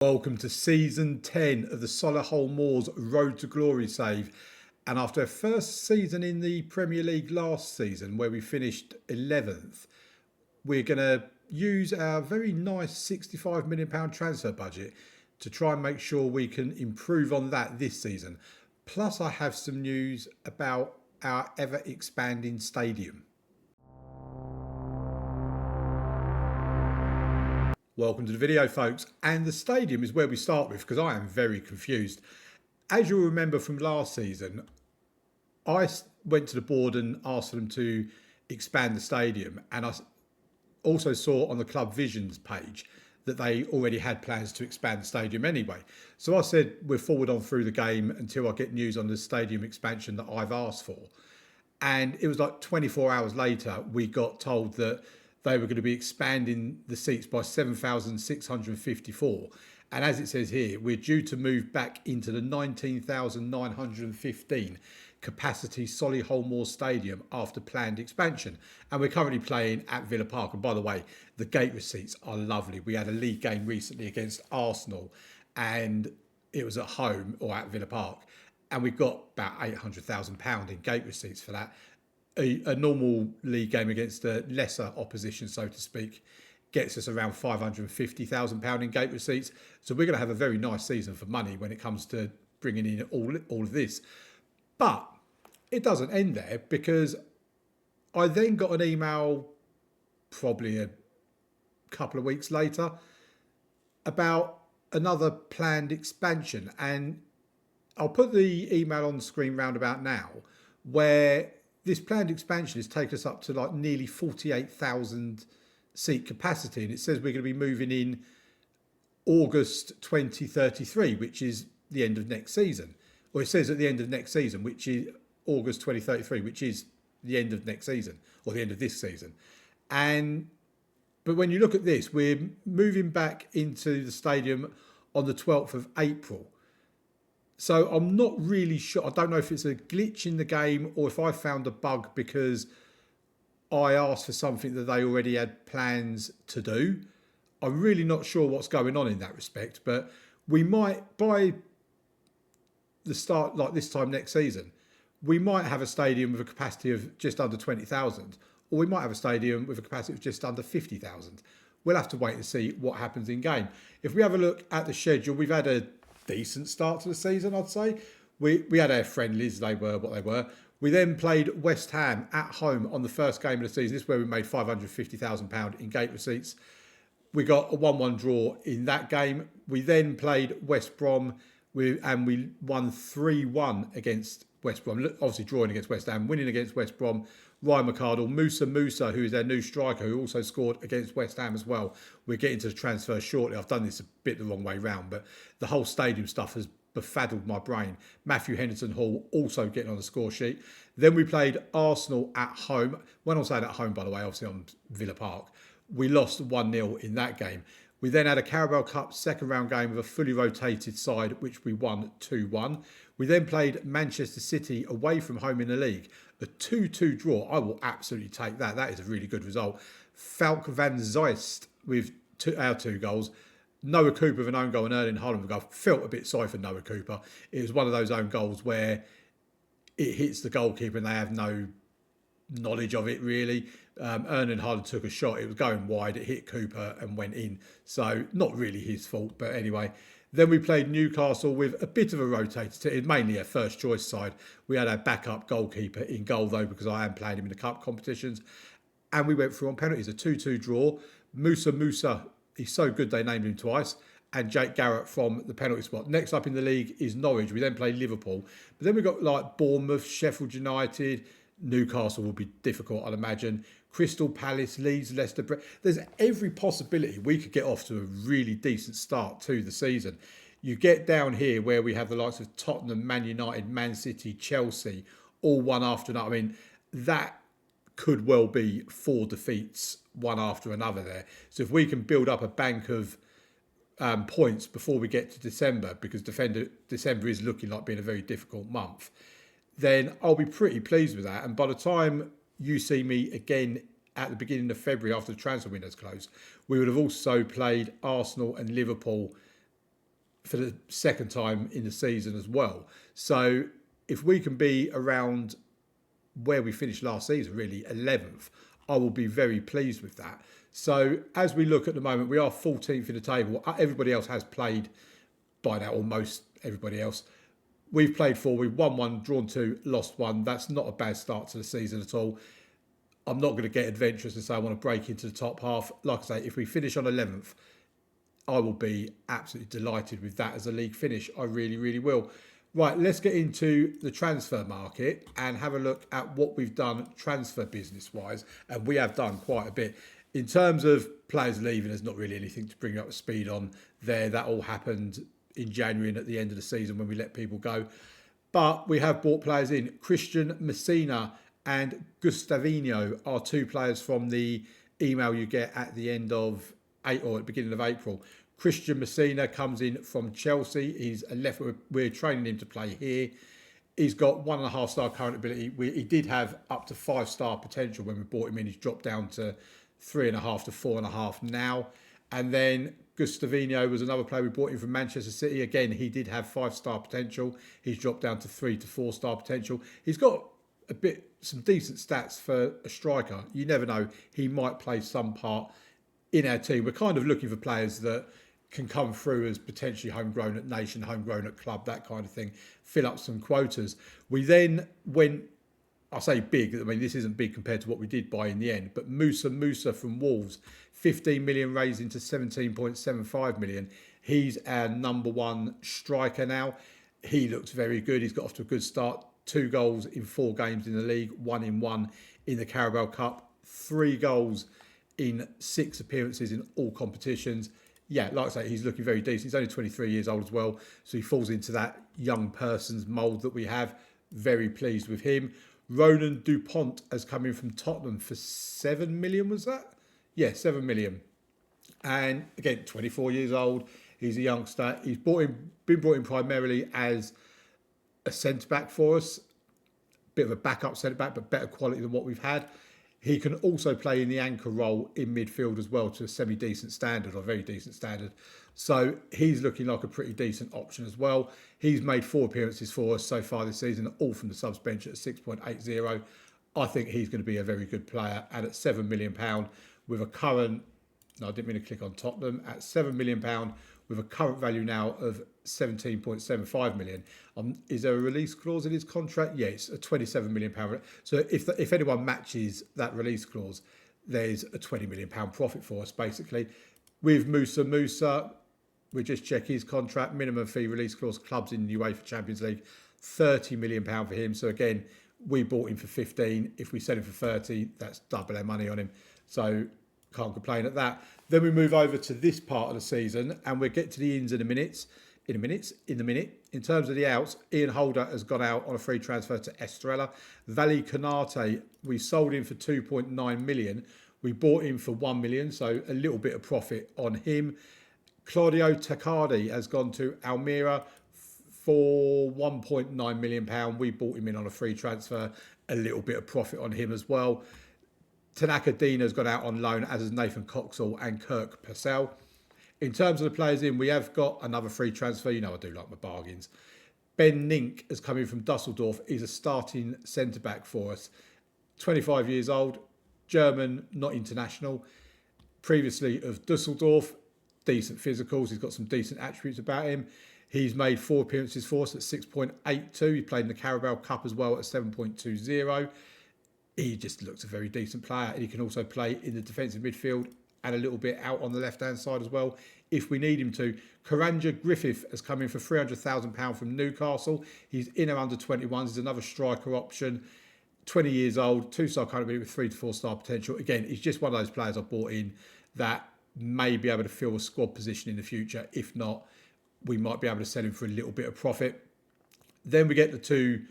Welcome to season 10 of the Solihull Moors Road to Glory save. And after our first season in the Premier League last season, where we finished 11th, we're going to use our very nice £65 million transfer budget to try and make sure we can improve on that this season. Plus, I have some news about our ever expanding stadium. Welcome to the video, folks, and the stadium is where we start with because I am very confused. As you'll remember from last season, I went to the board and asked them to expand the stadium, and I also saw on the Club Visions page that they already had plans to expand the stadium anyway. So I said we're forward on through the game until I get news on the stadium expansion that I've asked for. And it was like 24 hours later, we got told that they were going to be expanding the seats by 7,654. And as it says here, we're due to move back into the 19,915 capacity Solihull Moors Stadium after planned expansion. And we're currently playing at Villa Park. And by the way, the gate receipts are lovely. We had a league game recently against Arsenal, and it was at home or at Villa Park. And we got about £800,000 in gate receipts for that. A normal league game against a lesser opposition, so to speak, gets us around £550,000 in gate receipts. So we're going to have a very nice season for money when it comes to bringing in all of this. But it doesn't end there, because I then got an email probably a couple of weeks later about another planned expansion. And I'll put the email on the screen round about now, where this planned expansion has taken us up to like nearly 48,000 seat capacity. And it says we're going to be moving in August 2033, which is the end of next season. Or it says at the end of next season, which is August 2033, which is the end of next season, or the end of this season. But when you look at this, we're moving back into the stadium on the 12th of April. So I'm not really sure. I don't know if it's a glitch in the game or if I found a bug because I asked for something that they already had plans to do. I'm really not sure what's going on in that respect, but we might, by the start, like this time next season, we might have a stadium with a capacity of just under 20,000, or we might have a stadium with a capacity of just under 50,000. We'll have to wait and see what happens in game. If we have a look at the schedule, we've had a decent start to the season, I'd say. We had our friendlies, they were what they were. We then played West Ham at home on the first game of the season. This is where we made £550,000 in gate receipts. We got a 1-1 draw in that game. We then played West Brom and we won 3-1 against West Brom. Obviously drawing against West Ham, winning against West Brom. Ryan McArdle, Musa, who is their new striker, who also scored against West Ham as well. We're getting to the transfer shortly. I've done this a bit the wrong way round, but the whole stadium stuff has befuddled my brain. Matthew Henderson Hall also getting on the score sheet. Then we played Arsenal at home. When I'm saying at home, by the way, obviously on Villa Park. We lost 1-0 in that game. We then had a Carabao Cup second round game with a fully rotated side, which we won 2-1. We then played Manchester City away from home in the league. A 2-2 draw. I will absolutely take that. That is a really good result. Falk van Zeist with our two goals. Noah Cooper with an own goal and Erling Haaland with a goal. Felt a bit sorry for Noah Cooper. It was one of those own goals where it hits the goalkeeper and they have no knowledge of it really. Erling Haaland took a shot. It was going wide. It hit Cooper and went in. So not really his fault. But anyway, then we played Newcastle with a bit of a rotated team, mainly a first choice side. We had our backup goalkeeper in goal though, because I am playing him in the cup competitions. And we went through on penalties, a 2-2 draw. Musa, he's so good they named him twice. And Jake Garrett from the penalty spot. Next up in the league is Norwich. We then play Liverpool. But then we got like Bournemouth, Sheffield United. Newcastle will be difficult, I'd imagine. Crystal Palace, Leeds, Leicester. There's every possibility we could get off to a really decent start to the season. You get down here where we have the likes of Tottenham, Man United, Man City, Chelsea, all one after another. I mean, that could well be 4 defeats, one after another there. So if we can build up a bank of points before we get to December, because December is looking like being a very difficult month, then I'll be pretty pleased with that. And by the time you see me again at the beginning of February after the transfer window's closed, we would have also played Arsenal and Liverpool for the second time in the season as well. So if we can be around where we finished last season, really 11th, I will be very pleased with that. So as we look at the moment, we are 14th in the table. Everybody else has played by now, or most everybody else. We've played 4, we've won 1, drawn 2, lost 1. That's not a bad start to the season at all. I'm not going to get adventurous and say I want to break into the top half. Like I say, if we finish on 11th, I will be absolutely delighted with that as a league finish. I really, really will. Right, let's get into the transfer market and have a look at what we've done transfer business-wise. And we have done quite a bit. In terms of players leaving, there's not really anything to bring up to speed on there. That all happened in January and at the end of the season when we let people go. But we have brought players in. Christian Messina and Gustavinho are 2 players from the email you get at the end of or at the beginning of April. Christian Messina comes in from Chelsea. He's a left. We're training him to play here. He's got 1.5 star current ability. He did have up to 5 star potential when we brought him in. He's dropped down to 3.5 to 4.5 now. And then Gustavinho was another player we brought in from Manchester City. Again, he did have 5 star potential. He's dropped down to 3 to 4 star potential. He's got some decent stats for a striker. You never know. He might play some part in our team. We're kind of looking for players that can come through as potentially homegrown at nation, homegrown at club, that kind of thing, fill up some quotas. We then went, I say big, I mean, this isn't big compared to what we did buy in the end, but Musa from Wolves, 15 million raised into 17.75 million. He's our number 1 striker now. He looks very good. He's got off to a good start. 2 goals in 4 games in the league, 1 in 1 in the Carabao Cup, 3 goals in 6 appearances in all competitions. Yeah, like I say, he's looking very decent. He's only 23 years old as well, so he falls into that young person's mould that we have. Very pleased with him. Ronan Dupont has come in from Tottenham for 7 million, was that? Yeah, 7 million. And again, 24 years old. He's a youngster. He's been brought in primarily as a centre-back for us. Bit of a backup centre-back, but better quality than what we've had. He can also play in the anchor role in midfield as well to a semi-decent standard or very decent standard. So he's looking like a pretty decent option as well. He's made 4 appearances for us so far this season, all from the subs bench at 6.80. I think he's going to be a very good player. And at £7 million with a current, no, I didn't mean to click on Tottenham, at £7 million with a current value now of 17.75 million. Is there a release clause in his contract? Yes, a £27 million. So if anyone matches that release clause, there's a £20 million profit for us, basically. With Musa, we just check his contract, minimum fee release clause, clubs in the UEFA Champions League, £30 million for him. So again, we bought him for 15. If we sell him for 30, that's double our money on him. So can't complain at that. Then we move over to this part of the season and we'll get to the ins in a minute. In terms of the outs, Ian Holder has gone out on a free transfer to Estrella. Vali Canate, we sold him for 2.9 million. We bought him for 1 million, so a little bit of profit on him. Claudio Tacardi has gone to Almira for £1.9 million. We bought him in on a free transfer, a little bit of profit on him as well. Tanaka Dina has gone out on loan, as has Nathan Coxall and Kirk Purcell. In terms of the players in, we have got another free transfer. You know I do like my bargains. Ben Nink has come in from Dusseldorf. He's a starting centre-back for us. 25 years old, German, not international. Previously of Dusseldorf, decent physicals. He's got some decent attributes about him. He's made 4 appearances for us at 6.82. He played in the Carabao Cup as well at 7.20. He just looks a very decent player. And he can also play in the defensive midfield and a little bit out on the left-hand side as well, if we need him to. Karanja Griffith has come in for £300,000 from Newcastle. He's in our under-21s. He's another striker option. 20 years old, 2-star current ability with 3 to 4-star potential. Again, he's just one of those players I bought in that may be able to fill a squad position in the future. If not, we might be able to sell him for a little bit of profit. Then we get the 2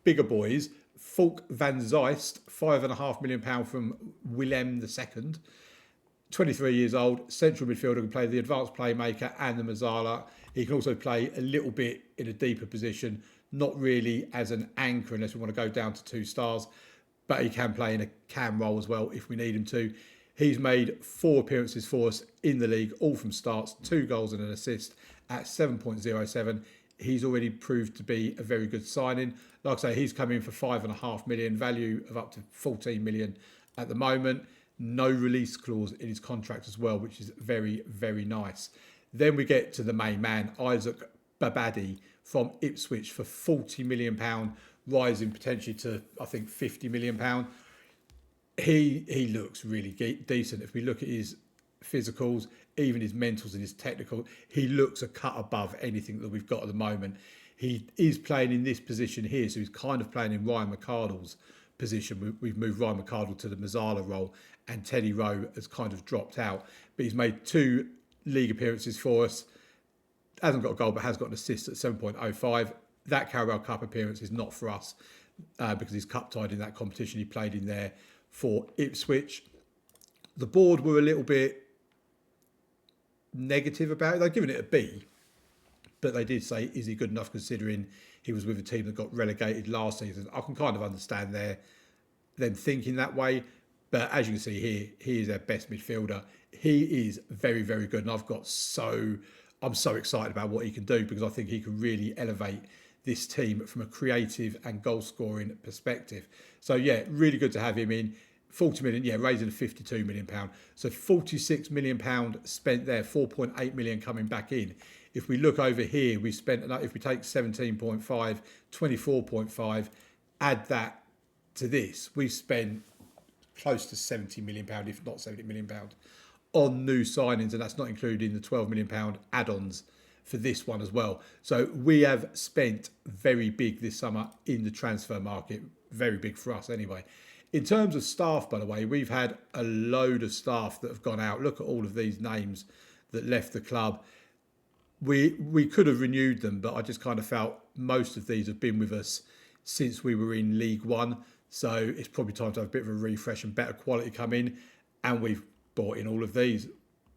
bigger boys. Falk van Zeist, £5.5 million from Willem II. 23 years old, central midfielder, can play the advanced playmaker and the Mazzala. He can also play a little bit in a deeper position, not really as an anchor unless we want to go down to 2 stars, but he can play in a cam role as well if we need him to. He's made 4 appearances for us in the league, all from starts, 2 goals and an assist at 7.07. He's already proved to be a very good signing. Like I say, he's come in for 5.5 million, value of up to 14 million at the moment. No release clause in his contract as well, which is very, very nice. Then we get to the main man, Isaac Babadi from Ipswich for £40 million, rising potentially to, I think, £50 million. He looks really decent. If we look at his physicals, even his mentals and his technical, he looks a cut above anything that we've got at the moment. He is playing in this position here, so he's kind of playing in Ryan McArdle's position. We've moved Ryan McArdle to the Mazzala role, and Teddy Rowe has kind of dropped out. But he's made 2 league appearances for us. Hasn't got a goal, but has got an assist at 7.05. That Carabao Cup appearance is not for us because he's cup tied in that competition. He played in there for Ipswich. The board were a little bit negative about it. They're giving it a B, but they did say, is he good enough considering he was with a team that got relegated last season? I can kind of understand them thinking that way, but as you can see here, he is our best midfielder. He is very, very good, and I'm so excited about what he can do because I think he can really elevate this team from a creative and goal scoring perspective. So yeah, really good to have him in. 40 million, raising a 52 million pound. So 46 million pound spent there, 4.8 million coming back in. If we look over here, we spent, if we take 17.5, 24.5, add that to this, we've spent close to 70 million pound, if not 70 million pound on new signings, and that's not including the 12 million pound add-ons for this one as well. So we have spent very big this summer in the transfer market, very big for us anyway. In terms of staff, by the way, we've had a load of staff that have gone out. Look at all of these names that left the club. We could have renewed them, but I just kind of felt most of these have been with us since we were in League One. So it's probably time to have a bit of a refresh and better quality come in. And we've brought in all of these.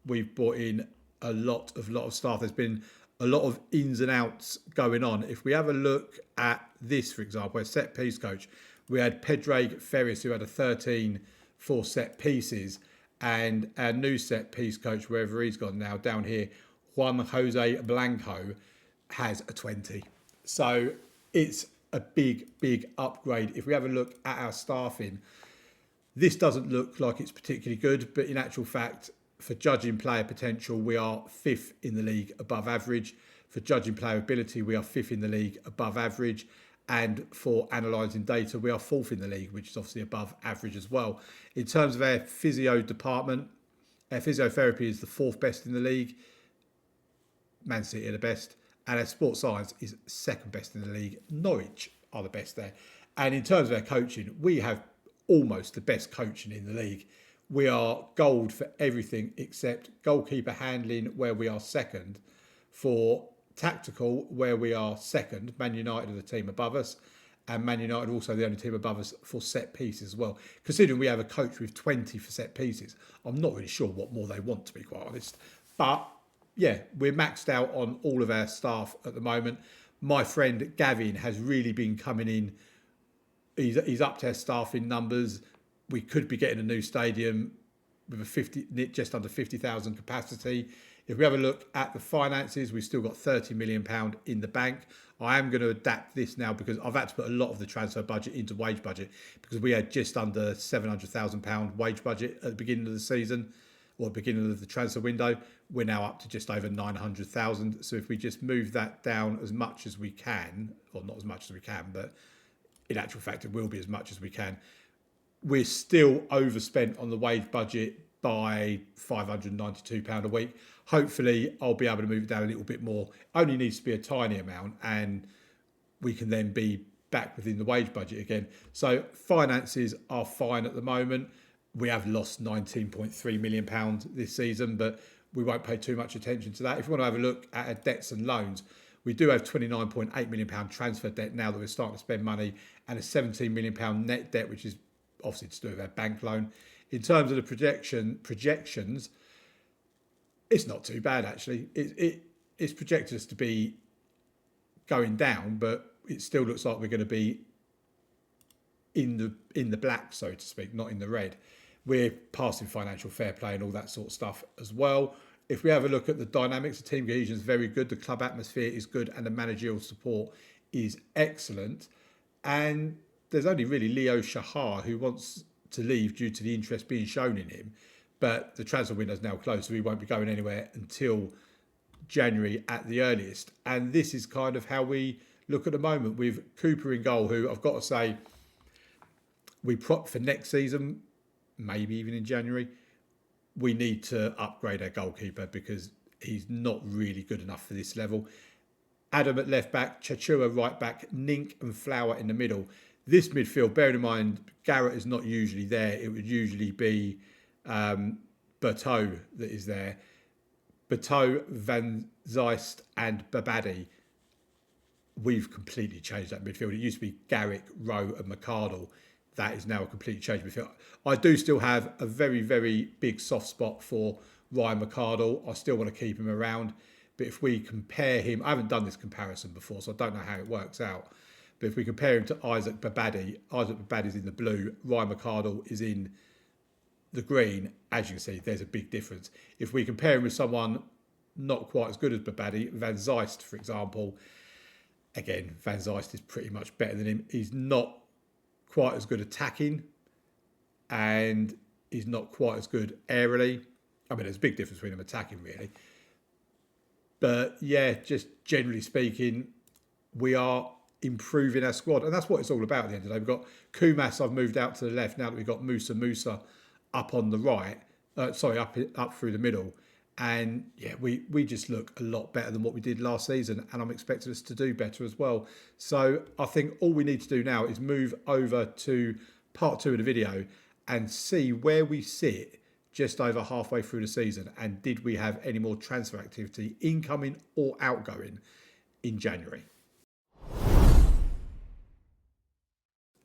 We've brought in a lot of staff. There's been a lot of ins and outs going on. If we have a look at this, for example, a set piece coach, we had Pedraig Ferris, who had a 13 for set pieces, and our new set piece coach, wherever he's gone now, down here, Juan Jose Blanco, has a 20. So it's a big, big upgrade. If we have a look at our staffing, this doesn't look like it's particularly good, but in actual fact, for judging player potential, we are 5th in the league above average. For judging player ability, we are 5th in the league above average. And for analysing data, we are 4th in the league, which is obviously above average as well. In terms of our physio department, our physiotherapy is the 4th best in the league. Man City are the best. And our sports science is 2nd best in the league. Norwich are the best there. And in terms of our coaching, we have almost the best coaching in the league. We are gold for everything except goalkeeper handling, where we are 2nd. For tactical, where we are 2nd. Man United are the team above us, and Man United also the only team above us for set pieces as well. Considering we have a coach with 20 for set pieces, I'm not really sure what more they want, to be quite honest. But yeah, we're maxed out on all of our staff at the moment. My friend Gavin has really been coming in. He's up to our staffing numbers. We could be getting a new stadium with a just under 50,000 capacity. If we have a look at the finances, we've still got £30 million in the bank. I am going to adapt this now because I've had to put a lot of the transfer budget into wage budget because we had just under £700,000 wage budget at the beginning of the season or beginning of the transfer window. We're now up to just over 900,000. So if we just move that down as much as we can, or not as much as we can, but in actual fact, it will be as much as we can. We're still overspent on the wage budget by £592 a week. Hopefully, I'll be able to move it down a little bit more. Only needs to be a tiny amount, and we can then be back within the wage budget again. So finances are fine at the moment. We have lost £19.3 million this season, but we won't pay too much attention to that. If you want to have a look at our debts and loans, we do have £29.8 million transfer debt now that we're starting to spend money, and a £17 million net debt, which is obviously to do with our bank loan. In terms of the projections, it's not too bad actually. It's projected us to be going down, but it still looks like we're going to be in the black, so to speak, not in the red. We're passing financial fair play and all that sort of stuff as well. If we have a look at the dynamics, the team cohesion is very good, the club atmosphere is good, and the managerial support is excellent. And there's only really Leo Shahar who wants to leave due to the interest being shown in him. But the transfer window is now closed, so he won't be going anywhere until January at the earliest. And this is kind of how we look at the moment with Cooper in goal, who I've got to say, we prop for next season, maybe even in January. We need to upgrade our goalkeeper because he's not really good enough for this level. Adam at left back, Chachua right back, Nink and Flower in the middle. This midfield, bearing in mind, Garrett is not usually there. It would usually be Berto that is there. Berto, Van Zeist and Babadi. We've completely changed that midfield. It used to be Garrick, Rowe and McArdle. That is now a completely changed midfield. I do still have a very, very big soft spot for Ryan McArdle. I still want to keep him around. But if we compare him, I haven't done this comparison before, so I don't know how it works out. But if we compare him to Isaac Babadi is in the blue, Ryan McArdle is in the green. As you can see, there's a big difference. If we compare him with someone not quite as good as Babadi, Van Zeist, for example, again, Van Zeist is pretty much better than him. He's not quite as good attacking and he's not quite as good aerially. I mean, there's a big difference between them attacking, really. But yeah, just generally speaking, we are improving our squad. And that's what it's all about at the end of the day. We've got Kumas, I've moved out to the left now that we've got Musa up on the right. Up through the middle. And yeah, we just look a lot better than what we did last season. And I'm expecting us to do better as well. So I think all we need to do now is move over to part 2 of the video and see where we sit just over halfway through the season. And did we have any more transfer activity, incoming or outgoing, in January?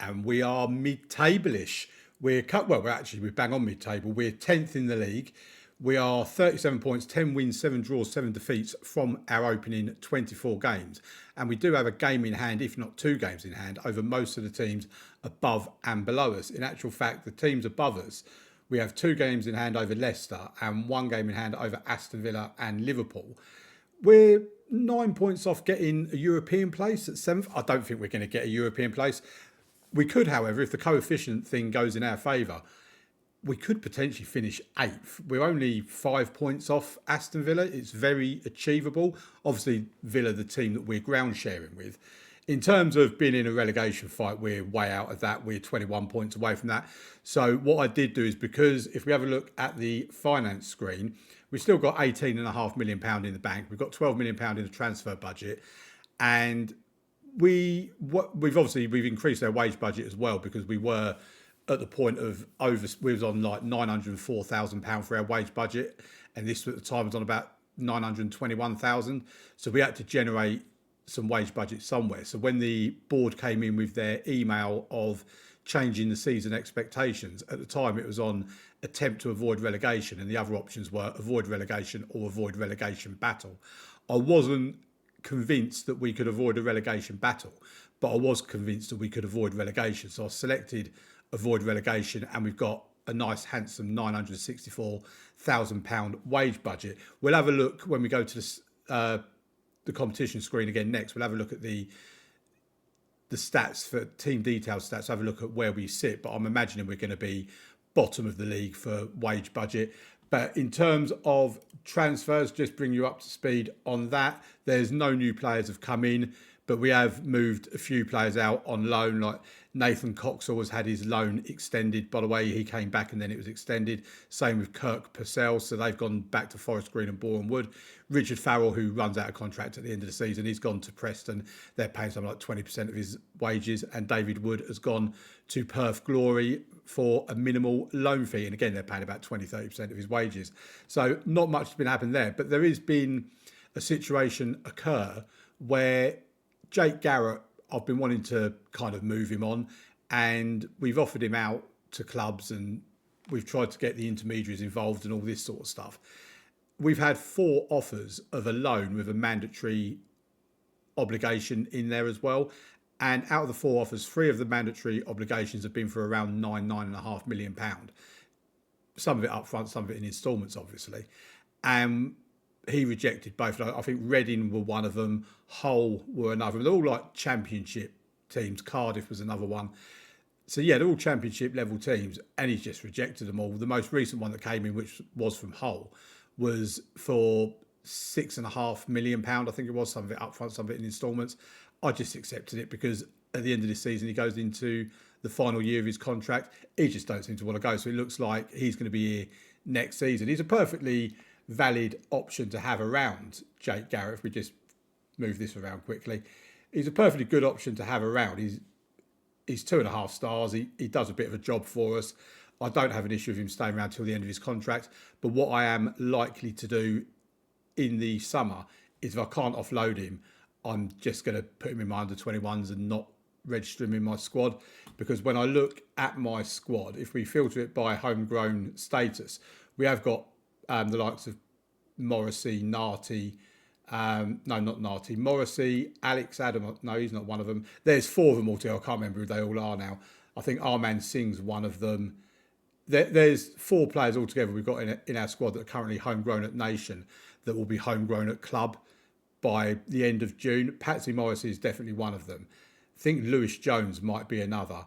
And we are mid-table-ish. We're bang on mid-table. We're 10th in the league. We are 37 points, 10 wins, 7 draws, 7 defeats from our opening 24 games. And we do have a game in hand, if not 2 games in hand, over most of the teams above and below us. In actual fact, the teams above us, we have 2 games in hand over Leicester and 1 game in hand over Aston Villa and Liverpool. We're 9 points off getting a European place at 7th. I don't think we're going to get a European place. We could, however, if the coefficient thing goes in our favour, we could potentially finish 8th. We're only 5 points off Aston Villa. It's very achievable. Obviously, Villa, the team that we're ground sharing with. In terms of being in a relegation fight, we're way out of that. We're 21 points away from that. So what I did do is, because if we have a look at the finance screen, we've still got £18.5 million in the bank. We've got £12 million in the transfer budget. And we've increased our wage budget as well, because we were at the point of we was on like £904,000 for our wage budget, and this at the time was on about 921,000. So we had to generate some wage budget somewhere. So when the board came in with their email of changing the season expectations, at the time it was on attempt to avoid relegation, and the other options were avoid relegation or avoid relegation battle. I wasn't convinced that we could avoid a relegation battle, but I was convinced that we could avoid relegation. So I selected avoid relegation, and we've got a nice handsome £964,000 wage budget. We'll have a look when we go to the competition screen again next. We'll have a look at the stats for team details stats, have a look at where we sit, but I'm imagining we're going to be bottom of the league for wage budget. But in terms of transfers, just bring you up to speed on that. There's no new players have come in, but we have moved a few players out on loan, like Nathan Coxall has had his loan extended. By the way, he came back and then it was extended. Same with Kirk Purcell. So they've gone back to Forest Green and Boreham Wood. Richard Farrell, who runs out of contract at the end of the season, he's gone to Preston. They're paying something like 20% of his wages. And David Wood has gone to Perth Glory for a minimal loan fee. And again, they're paying about 20-30% of his wages. So not much has been happening there. But there has been a situation occur where Jake Garrett, I've been wanting to kind of move him on, and we've offered him out to clubs, and we've tried to get the intermediaries involved and all this sort of stuff. We've had 4 offers of a loan with a mandatory obligation in there as well. And out of the 4 offers, 3 of the mandatory obligations have been for around £9.5 million. some of it up front, some of it in instalments, obviously. And he rejected both. I think Reading were one of them, Hull were another. They're all like championship teams. Cardiff was another one. So yeah, they're all championship level teams, and he's just rejected them all. The most recent one that came in, which was from Hull, was for £6.5 million. I think it was, some of it up front, some of it in instalments. I just accepted it because at the end of this season, he goes into the final year of his contract. He just don't seem to want to go. So it looks like he's going to be here next season. He's a perfectly valid option to have around, Jake Garrett, if we just move this around quickly. He's a perfectly good option to have around. He's 2.5 stars. He does a bit of a job for us. I don't have an issue with him staying around till the end of his contract. But what I am likely to do in the summer is, if I can't offload him, I'm just going to put him in my under-21s and not register him in my squad. Because when I look at my squad, if we filter it by homegrown status, we have got the likes of Morrissey, Narty, no, not Narty, Morrissey, Alex Adam. No, he's not one of them. There's 4 of them altogether. I can't remember who they all are now. I think Arman Singh's one of them. There's 4 players altogether we've got in our squad that are currently homegrown at Nation, that will be homegrown at club by the end of June. Patsy Morrissey is definitely one of them. I think Lewis Jones might be another.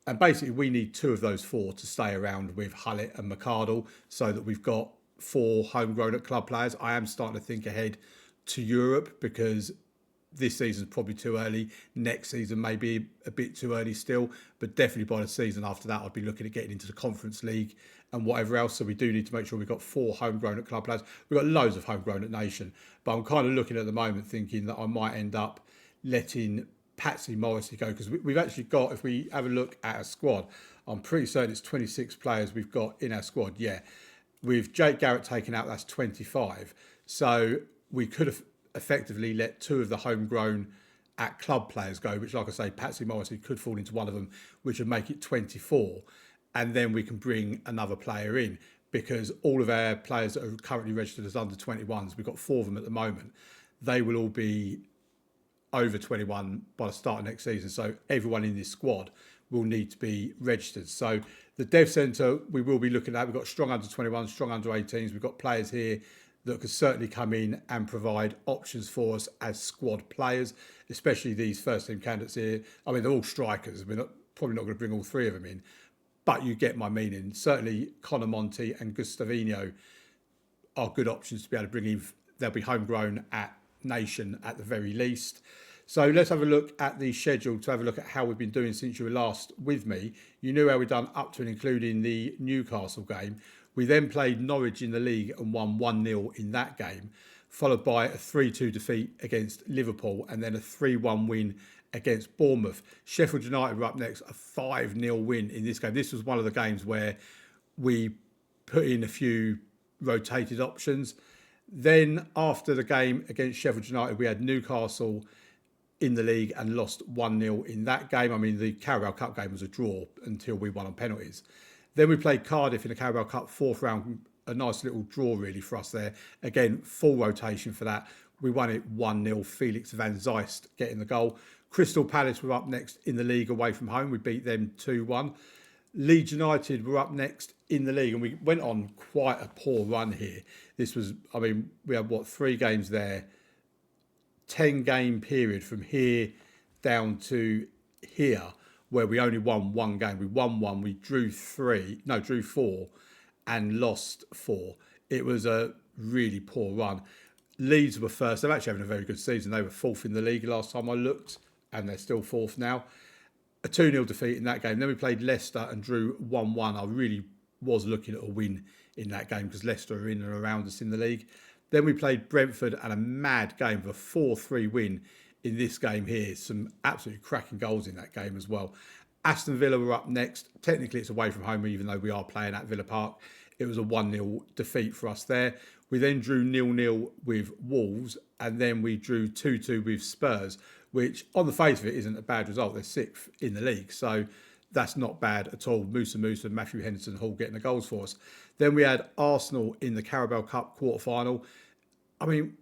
And basically, we need 2 of those 4 to stay around with Hullett and McArdle, so that we've got 4 homegrown at club players. I am starting to think ahead to Europe, because this season's probably too early. Next season may be a bit too early still, but definitely by the season after that, I'd be looking at getting into the Conference League and whatever else. So we do need to make sure we've got 4 homegrown at club players. We've got loads of homegrown at Nation, but I'm kind of looking at the moment thinking that I might end up letting Patsy Morrissey go, because we've actually got, if we have a look at our squad, I'm pretty certain it's 26 players we've got in our squad. Yeah, with Jake Garrett taken out, that's 25. So we could have effectively let 2 of the homegrown at club players go, which, like I say, Patsy Morrissey could fall into one of them, which would make it 24. And then we can bring another player in, because all of our players that are currently registered as under 21s, we've got 4 of them at the moment, they will all be over 21 by the start of next season. So everyone in this squad will need to be registered. So the Dev Centre, we will be looking at. We've got strong under 21s, strong under 18s. We've got players here that could certainly come in and provide options for us as squad players, especially these first team candidates here. I mean, they're all strikers. We're probably not going to bring all 3 of them in, but you get my meaning. Certainly Connor Monty and Gustavino are good options to be able to bring in. They'll be homegrown at Nation at the very least. So let's have a look at the schedule to have a look at how we've been doing since you were last with me. You knew how we've done up to and including the Newcastle game. We then played Norwich in the league and won 1-0 in that game, followed by a 3-2 defeat against Liverpool and then a 3-1 win against Bournemouth. Sheffield United were up next, a 5-0 win in this game. This was one of the games where we put in a few rotated options. Then after the game against Sheffield United, we had Newcastle in the league and lost 1-0 in that game. I mean, the Carabao Cup game was a draw until we won on penalties. Then we played Cardiff in the Carabao Cup 4th round, a nice little draw really for us there. Again, full rotation for that. We won it 1-0, Felix van Zeist getting the goal. Crystal Palace were up next in the league away from home. We beat them 2-1. Leeds United were up next in the league, and we went on quite a poor run here. This was, I mean, we had, 3 games there, 10-game period from here down to here, where we only won 1 game. We won 1, we drew 4 and lost 4. It was a really poor run. Leeds were first. They're actually having a very good season. They were 4th in the league last time I looked, and they're still 4th now. A 2-0 defeat in that game. Then we played Leicester and drew 1-1. I really was looking at a win in that game because Leicester are in and around us in the league. Then we played Brentford and a mad game of a 4-3 win in this game here. Some absolutely cracking goals in that game as well. Aston Villa were up next. Technically, it's away from home, even though we are playing at Villa Park. It was a 1-0 defeat for us there. We then drew 0-0 with Wolves, and then we drew 2-2 with Spurs, which on the face of it isn't a bad result. They're 6th in the league, so that's not bad at all. Musa and Matthew Henderson Hall getting the goals for us. Then we had Arsenal in the Carabao Cup quarter-final. I mean,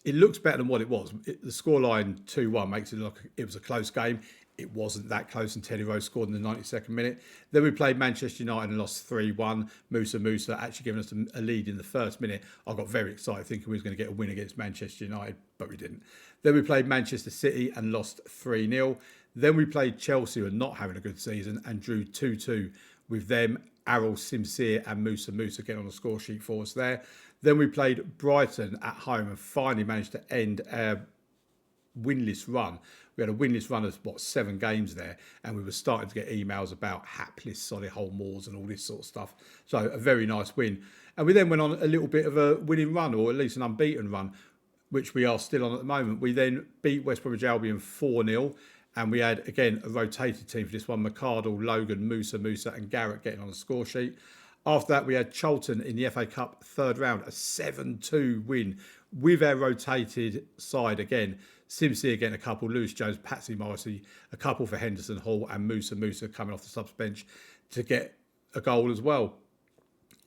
it looks better than what it was. The scoreline 2-1 makes it look like it was a close game. it wasn't that close, and Teddy Rose scored in the 92nd minute. Then we played Manchester United and lost 3-1. Musa actually giving us a lead in the first minute. I got very excited thinking we was going to get a win against Manchester United, but we didn't. Then we played Manchester City and lost 3-0. Then we played Chelsea, who are not having a good season, and drew 2-2 with them. Errol Simsir and Musa getting on the score sheet for us there. Then we played Brighton at home and finally managed to end our winless run. We had a winless run of 7 games there, and we were starting to get emails about hapless Solihull Moors and all this sort of stuff. So a very nice win. And we then went on a little bit of a winning run, or at least an unbeaten run, which we are still on at the moment. We then beat West Bromwich Albion 4-0, and we had, again, a rotated team for this one. McArdle, Logan, Musa and Garrett getting on the score sheet. After that, we had Charlton in the FA Cup third round, a 7-2 win with our rotated side again. Simsey getting a couple, Lewis Jones, Patsy Morrissey, a couple for Henderson Hall, and Musa coming off the subs bench to get a goal as well.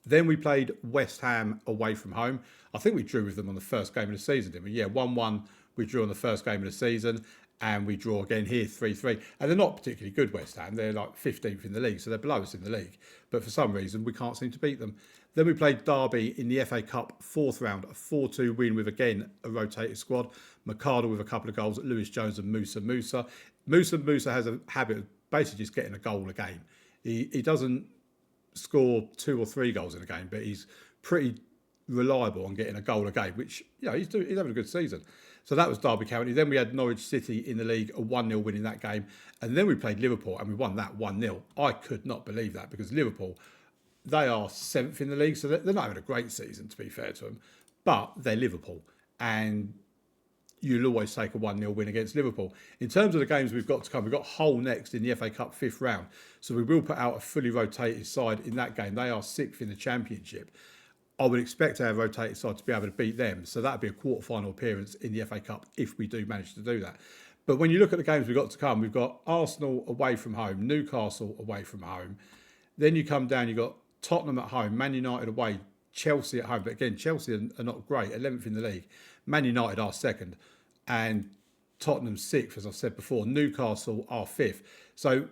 Then we played West Ham away from home. I think we drew with them on the first game of the season, didn't we? Yeah, 1-1 we drew on the first game of the season, and we draw again here 3-3. And they're not particularly good, West Ham. They're like 15th in the league, so they're below us in the league. But for some reason, we can't seem to beat them. Then we played Derby in the FA Cup fourth round, a 4-2 win with, again, a rotated squad. McArdle with a couple of goals, Lewis Jones and Musa. Musa has a habit of basically just getting a goal a game. He doesn't score 2 or 3 goals in a game, but he's pretty reliable on getting a goal a game, which, he's having a good season. So that was Derby County. Then we had Norwich City in the league, a 1-0 win in that game. And then we played Liverpool and we won that 1-0. I could not believe that, because Liverpool, they are 7th in the league. So they're not having a great season, to be fair to them. But they're Liverpool. And you'll always take a 1-0 win against Liverpool. In terms of the games we've got to come, we've got Hull next in the FA Cup 5th round. So we will put out a fully rotated side in that game. They are 6th in the Championship. I would expect our rotated side to be able to beat them. So that would be a quarter-final appearance in the FA Cup if we do manage to do that. But when you look at the games we've got to come, we've got Arsenal away from home, Newcastle away from home. Then you come down, you've got Tottenham at home, Man United away, Chelsea at home. But again, Chelsea are not great, 11th in the league. Man United are 2nd. And Tottenham 6th, as I've said before. Newcastle are 5th. So,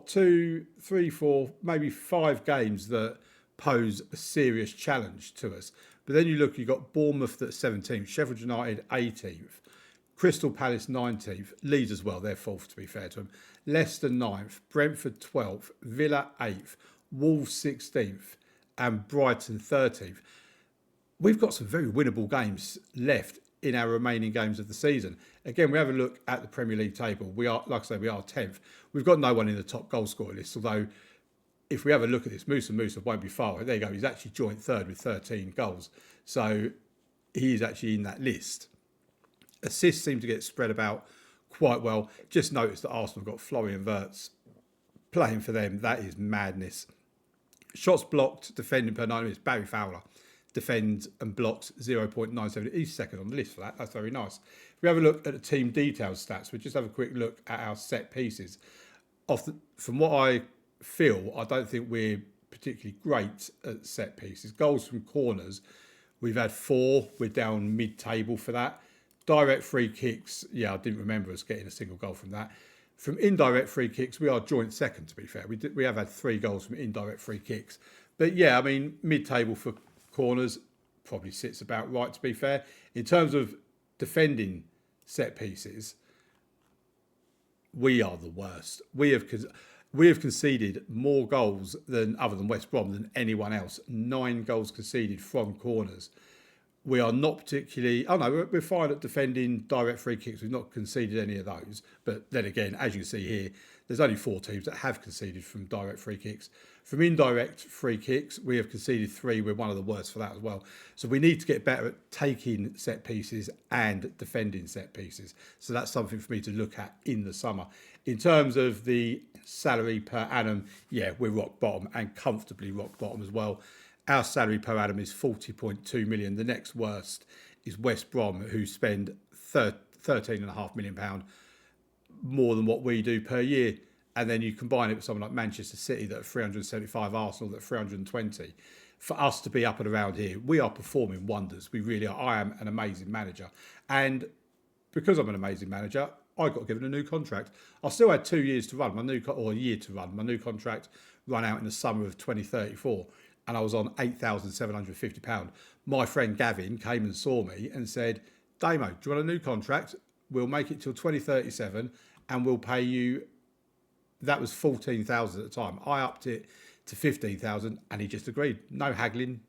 2, 3, 4, maybe 5 games that pose a serious challenge to us. But then you look, you've got Bournemouth at 17th, Sheffield United 18th, Crystal Palace 19th, Leeds as well, they're 4th to be fair to them, Leicester 9th, Brentford 12th, Villa 8th, Wolves 16th and Brighton 13th. We've got some very winnable games left in our remaining games of the season. Again, we have a look at the Premier League table. We are, like I say, we are 10th. We've got no one in the top goal scorer list, although if we have a look at this, Musa won't be far away. There you go. He's actually joint 3rd with 13 goals. So he is actually in that list. Assists seem to get spread about quite well. Just noticed that Arsenal got Florian Wirtz playing for them. That is madness. Shots blocked, defending per 9 minutes, Barry Fowler. Defends and blocks 0.97. He's 2nd on the list for that. That's very nice. If we have a look at the team details stats, we just have a quick look at our set pieces. From what I feel, I don't think we're particularly great at set pieces. Goals from corners, we've had 4. We're down mid-table for that. Direct free kicks, I didn't remember us getting a single goal from that. From indirect free kicks, we are joint 2nd, to be fair. We have had 3 goals from indirect free kicks. But mid-table for corners probably sits about right, to be fair. In terms of defending set pieces, we are the worst. We have conceded more goals other than West Brom, than anyone else. 9 goals conceded from corners. We are not particularly... we're fine at defending direct free kicks. We've not conceded any of those. But then again, as you can see here, there's only 4 teams that have conceded from direct free kicks. From indirect free kicks, we have conceded 3. We're one of the worst for that as well. So we need to get better at taking set pieces and defending set pieces. So that's something for me to look at in the summer. In terms of the salary per annum, we're rock bottom, and comfortably rock bottom as well. Our salary per annum is 40.2 million. The next worst is West Brom, who spend £13.5 million more than what we do per year. And then you combine it with someone like Manchester City that are 375, Arsenal that are 320. For us to be up and around here, we are performing wonders. We really are. I am an amazing manager. And because I'm an amazing manager, I got given a new contract. I still had 2 years to run, or a year to run. My new contract ran out in the summer of 2034, and I was on £8,750. My friend Gavin came and saw me and said, Damo, do you want a new contract? We'll make it till 2037 and we'll pay you. That was 14,000 at the time. I upped it to 15,000 and he just agreed. No haggling,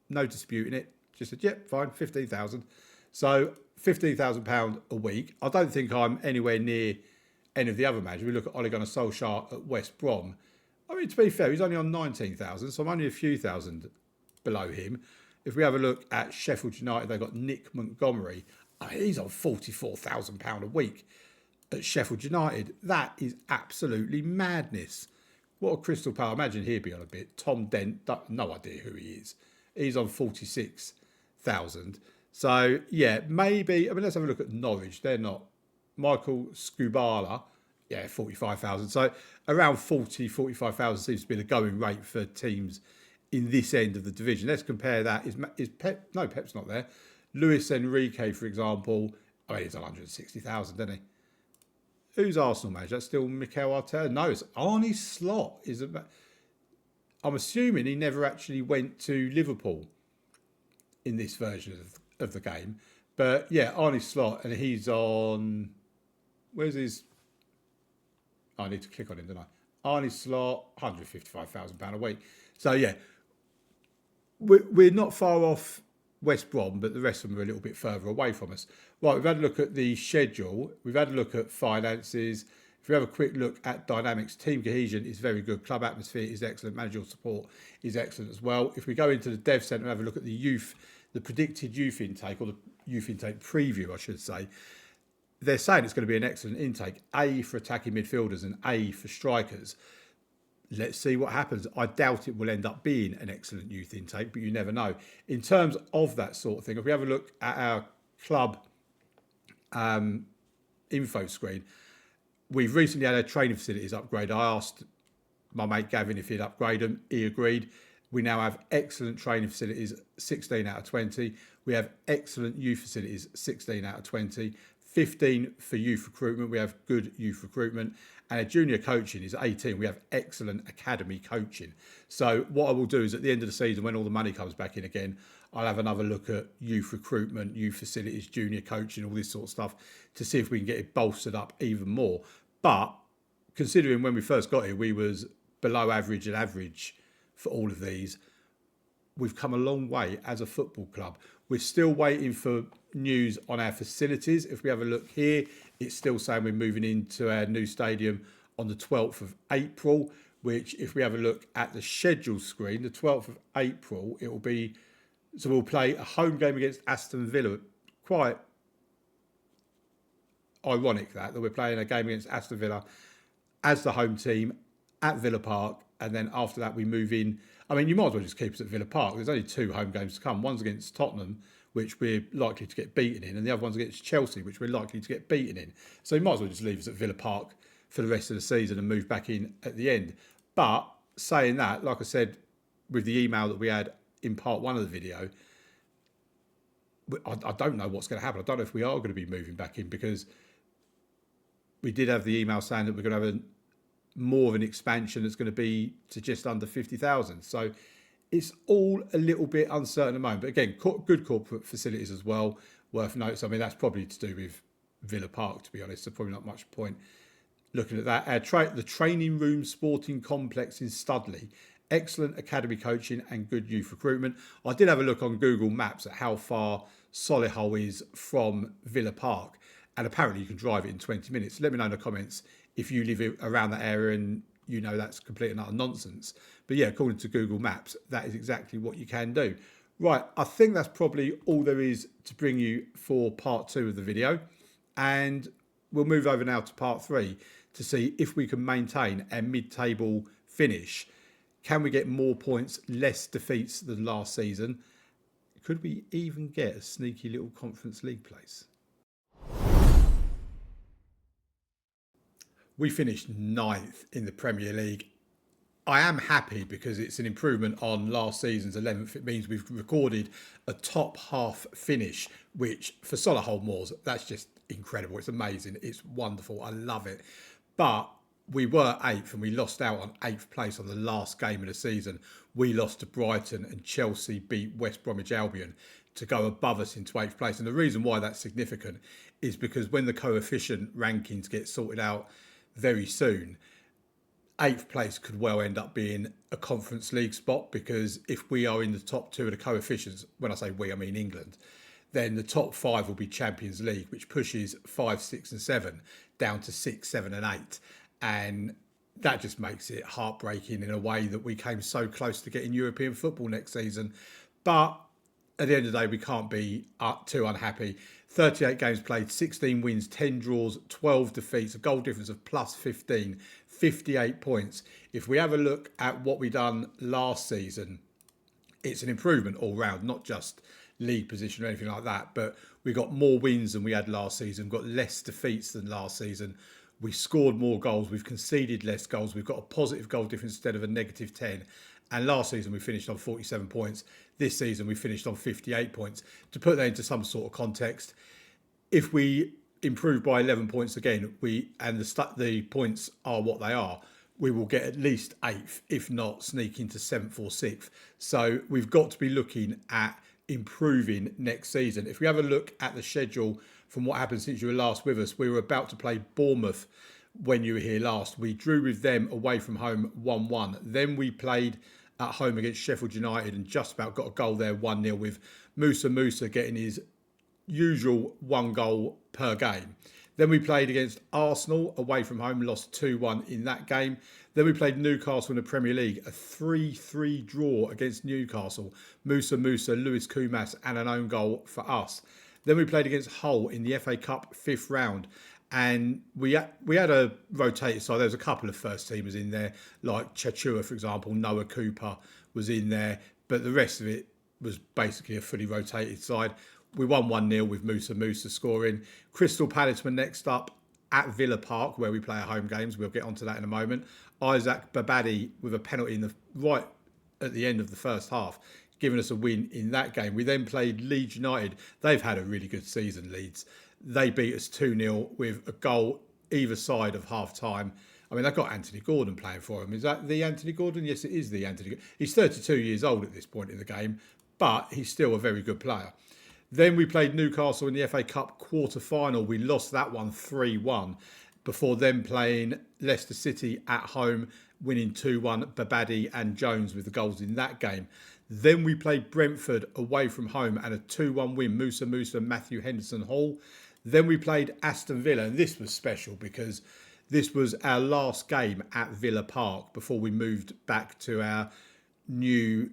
no disputing it. Just said, yep, fine, 15,000. So £15,000 a week. I don't think I'm anywhere near any of the other managers. We look at Ole Gunnar Solskjaer at West Brom. I mean, to be fair, he's only on 19,000, so I'm only a few thousand below him. If we have a look at Sheffield United, they've got Nick Montgomery. I mean, he's on £44,000 a week at Sheffield United. That is absolutely madness. What a Crystal Palace. Imagine he'd be on a bit. Tom Dent, no idea who he is. He's on 46,000. So, yeah, maybe. I mean, let's have a look at Norwich. They're not. Michael Skubala, yeah, 45,000. So around 45,000 seems to be the going rate for teams in this end of the division. Let's compare that. Is Pep? No, Pep's not there. Luis Enrique, for example, I mean, he's 160,000, isn't he? Who's Arsenal manager? That's still Mikel Arteta. No, it's Arne Slot. I'm assuming he never actually went to Liverpool in this version of the game. But yeah, Arne Slot, and he's on. Where's his? I need to click on him, don't I? Arne Slot, £155,000 a week. So yeah, we're not far off West Brom, but the rest of them are a little bit further away from us. Right, we've had a look at the schedule. We've had a look at finances. If we have a quick look at dynamics, team cohesion is very good. Club atmosphere is excellent. Managerial support is excellent as well. If we go into the dev centre and have a look at the youth, the predicted youth intake, or the youth intake preview, I should say, they're saying it's going to be an excellent intake. A for attacking midfielders and A for strikers. Let's see what happens. I doubt it will end up being an excellent youth intake, but you never know. In terms of that sort of thing, if we have a look at our club info screen, we've recently had our training facilities upgrade. I asked my mate Gavin if he'd upgrade them. He agreed. We now have excellent training facilities, 16 out of 20. We have excellent youth facilities, 16 out of 20. 15 for youth recruitment. We have good youth recruitment. And our junior coaching is 18. We have excellent academy coaching. So what I will do is at the end of the season, when all the money comes back in again, I'll have another look at youth recruitment, youth facilities, junior coaching, all this sort of stuff to see if we can get it bolstered up even more. But considering when we first got here, we was below average and average for all of these, we've come a long way as a football club. We're still waiting for news on our facilities. If we have a look here, it's still saying we're moving into our new stadium on the 12th of April, which if we have a look at the schedule screen, the 12th of April, it will be, so we'll play a home game against Aston Villa. Quite ironic that we're playing a game against Aston Villa as the home team at Villa Park, and then after that we move in. I mean, you might as well just keep us at Villa Park. There's only 2 home games to come. One's against Tottenham, which we're likely to get beaten in, and the other one's against Chelsea, which we're likely to get beaten in. So you might as well just leave us at Villa Park for the rest of the season and move back in at the end. But saying that, like I said, with the email that we had in part 1 of the video, I don't know what's going to happen. I don't know if we are going to be moving back in, because we did have the email saying that we're going to have more of an expansion that's going to be to just under 50,000. So it's all a little bit uncertain at the moment. But again, good corporate facilities as well, worth noting. I mean, that's probably to do with Villa Park, to be honest. So probably not much point looking at that. The training room sporting complex in Studley. Excellent academy coaching and good youth recruitment. I did have a look on Google Maps at how far Solihull is from Villa Park, and apparently you can drive it in 20 minutes. Let me know in the comments if you live around that area and you know that's complete and utter nonsense. But yeah, according to Google Maps, that is exactly what you can do. Right, I think that's probably all there is to bring you for part 2 of the video. And we'll move over now to part 3 to see if we can maintain a mid-table finish. Can we get more points, less defeats than last season? Could we even get a sneaky little Conference League place? We finished 9th in the Premier League. I am happy because it's an improvement on last season's 11th. It means we've recorded a top half finish, which for Solihull Moors, that's just incredible. It's amazing. It's wonderful. I love it. But we were eighth and we lost out on eighth place on the last game of the season. We lost to Brighton and Chelsea beat West Bromwich Albion to go above us into eighth place. And the reason why that's significant is because when the coefficient rankings get sorted out very soon, eighth place could well end up being a Conference League spot, because if we are in the top two of the coefficients, when I say we, I mean England, then the top five will be Champions League, which pushes 5, 6 and 7 down to 6, 7 and 8. And that just makes it heartbreaking in a way that we came so close to getting European football next season. But at the end of the day, we can't be too unhappy. 38 games played, 16 wins, 10 draws, 12 defeats, a goal difference of plus 15, 58 points. If we have a look at what we done last season, it's an improvement all round, not just league position or anything like that, but we got more wins than we had last season, got less defeats than last season. We scored more goals, we've conceded less goals, we've got a positive goal difference instead of a negative 10. And last season we finished on 47 points. This season we finished on 58 points. To put that into some sort of context, if we improve by 11 points again, the points are what they are, we will get at least 8th, if not sneak into 7th or 6th. So we've got to be looking at improving next season. If we have a look at the schedule from what happened since you were last with us, we were about to play Bournemouth when you were here last. We drew with them away from home 1-1. Then we played at home against Sheffield United and just about got a goal there 1-0, with Musa getting his usual one goal per game. Then we played against Arsenal away from home, lost 2-1 in that game. Then we played Newcastle in the Premier League, a 3-3 draw against Newcastle. Musa, Lewis Kumas and an own goal for us. Then we played against Hull in the FA Cup 5th round. And we had a rotated side. There was a couple of first teamers in there, like Chachua, for example. Noah Cooper was in there. But the rest of it was basically a fully rotated side. We won 1-0 with Musa scoring. Crystal Palace were next up at Villa Park, where we play our home games. We'll get onto that in a moment. Isaac Babadi with a penalty right at the end of the first half, giving us a win in that game. We then played Leeds United. They've had a really good season, Leeds. They beat us 2-0 with a goal either side of half-time. I mean, they've got Anthony Gordon playing for them. Is that the Anthony Gordon? Yes, it is the Anthony Gordon. He's 32 years old at this point in the game, but he's still a very good player. Then we played Newcastle in the FA Cup quarter-final. We lost that one 3-1 before then playing Leicester City at home, winning 2-1, Babadi and Jones with the goals in that game. Then we played Brentford away from home and a 2-1 win, Musa and Matthew Henderson Hall. Then we played Aston Villa, and this was special because this was our last game at Villa Park before we moved back to our newly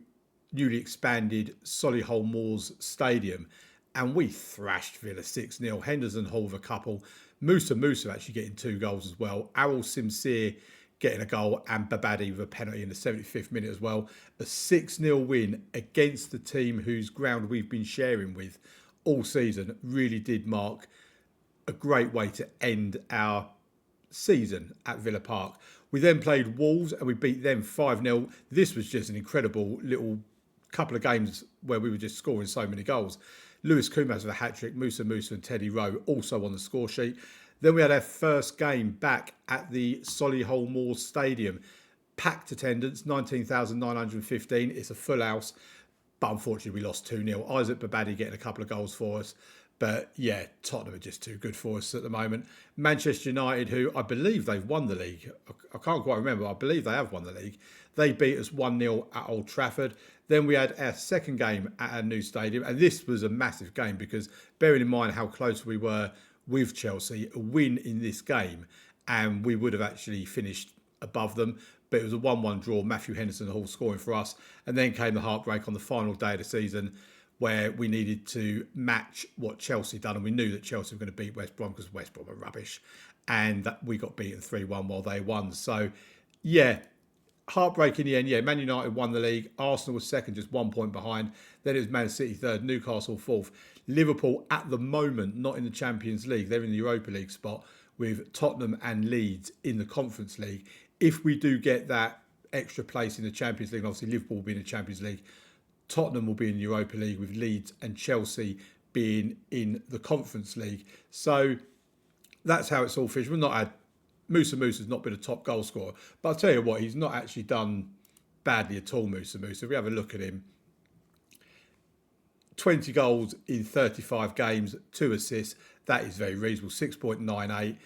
expanded Solihull Moors stadium. And we thrashed Villa 6-0. Henderson Hall with a couple. Musa actually getting 2 goals as well. Errol Simsir getting a goal, and Babadi with a penalty in the 75th minute as well. A 6-0 win against the team whose ground we've been sharing with all season really did mark a great way to end our season at Villa Park. We then played Wolves and we beat them 5-0. This was just an incredible little couple of games where we were just scoring so many goals. Lewis Kumas with a hat-trick, Musa and Teddy Rowe also on the score sheet. Then we had our first game back at the Solihull Moors Stadium. Packed attendance, 19,915. It's a full house, but unfortunately we lost 2-0. Isaac Babadi getting a couple of goals for us. But yeah, Tottenham are just too good for us at the moment. Manchester United, who I believe they've won the league. I can't quite remember. I believe they have won the league. They beat us 1-0 at Old Trafford. Then we had our second game at our new stadium. And this was a massive game because bearing in mind how close we were with Chelsea, a win in this game and we would have actually finished above them. But it was a 1-1 draw, Matthew Henderson Hall scoring for us. And then came the heartbreak on the final day of the season where we needed to match what Chelsea done. And we knew that Chelsea were going to beat West Brom because West Brom were rubbish. And that we got beaten 3-1 while they won. So, yeah, heartbreak in the end. Yeah, Man United won the league. Arsenal was second, just 1 point behind. Then it was Man City third, Newcastle fourth. Liverpool at the moment, not in the Champions League. They're in the Europa League spot with Tottenham and Leeds in the Conference League. If we do get that extra place in the Champions League. And obviously, Liverpool will be in the Champions League. Tottenham will be in the Europa League, with Leeds and Chelsea being in the Conference League. So that's how it's all finished. We've not had Musa's not been a top goal scorer, but I'll tell you what, he's not actually done badly at all. Musa. If we have a look at him, 20 goals in 35 games, 2 assists. That is very reasonable. 6.98.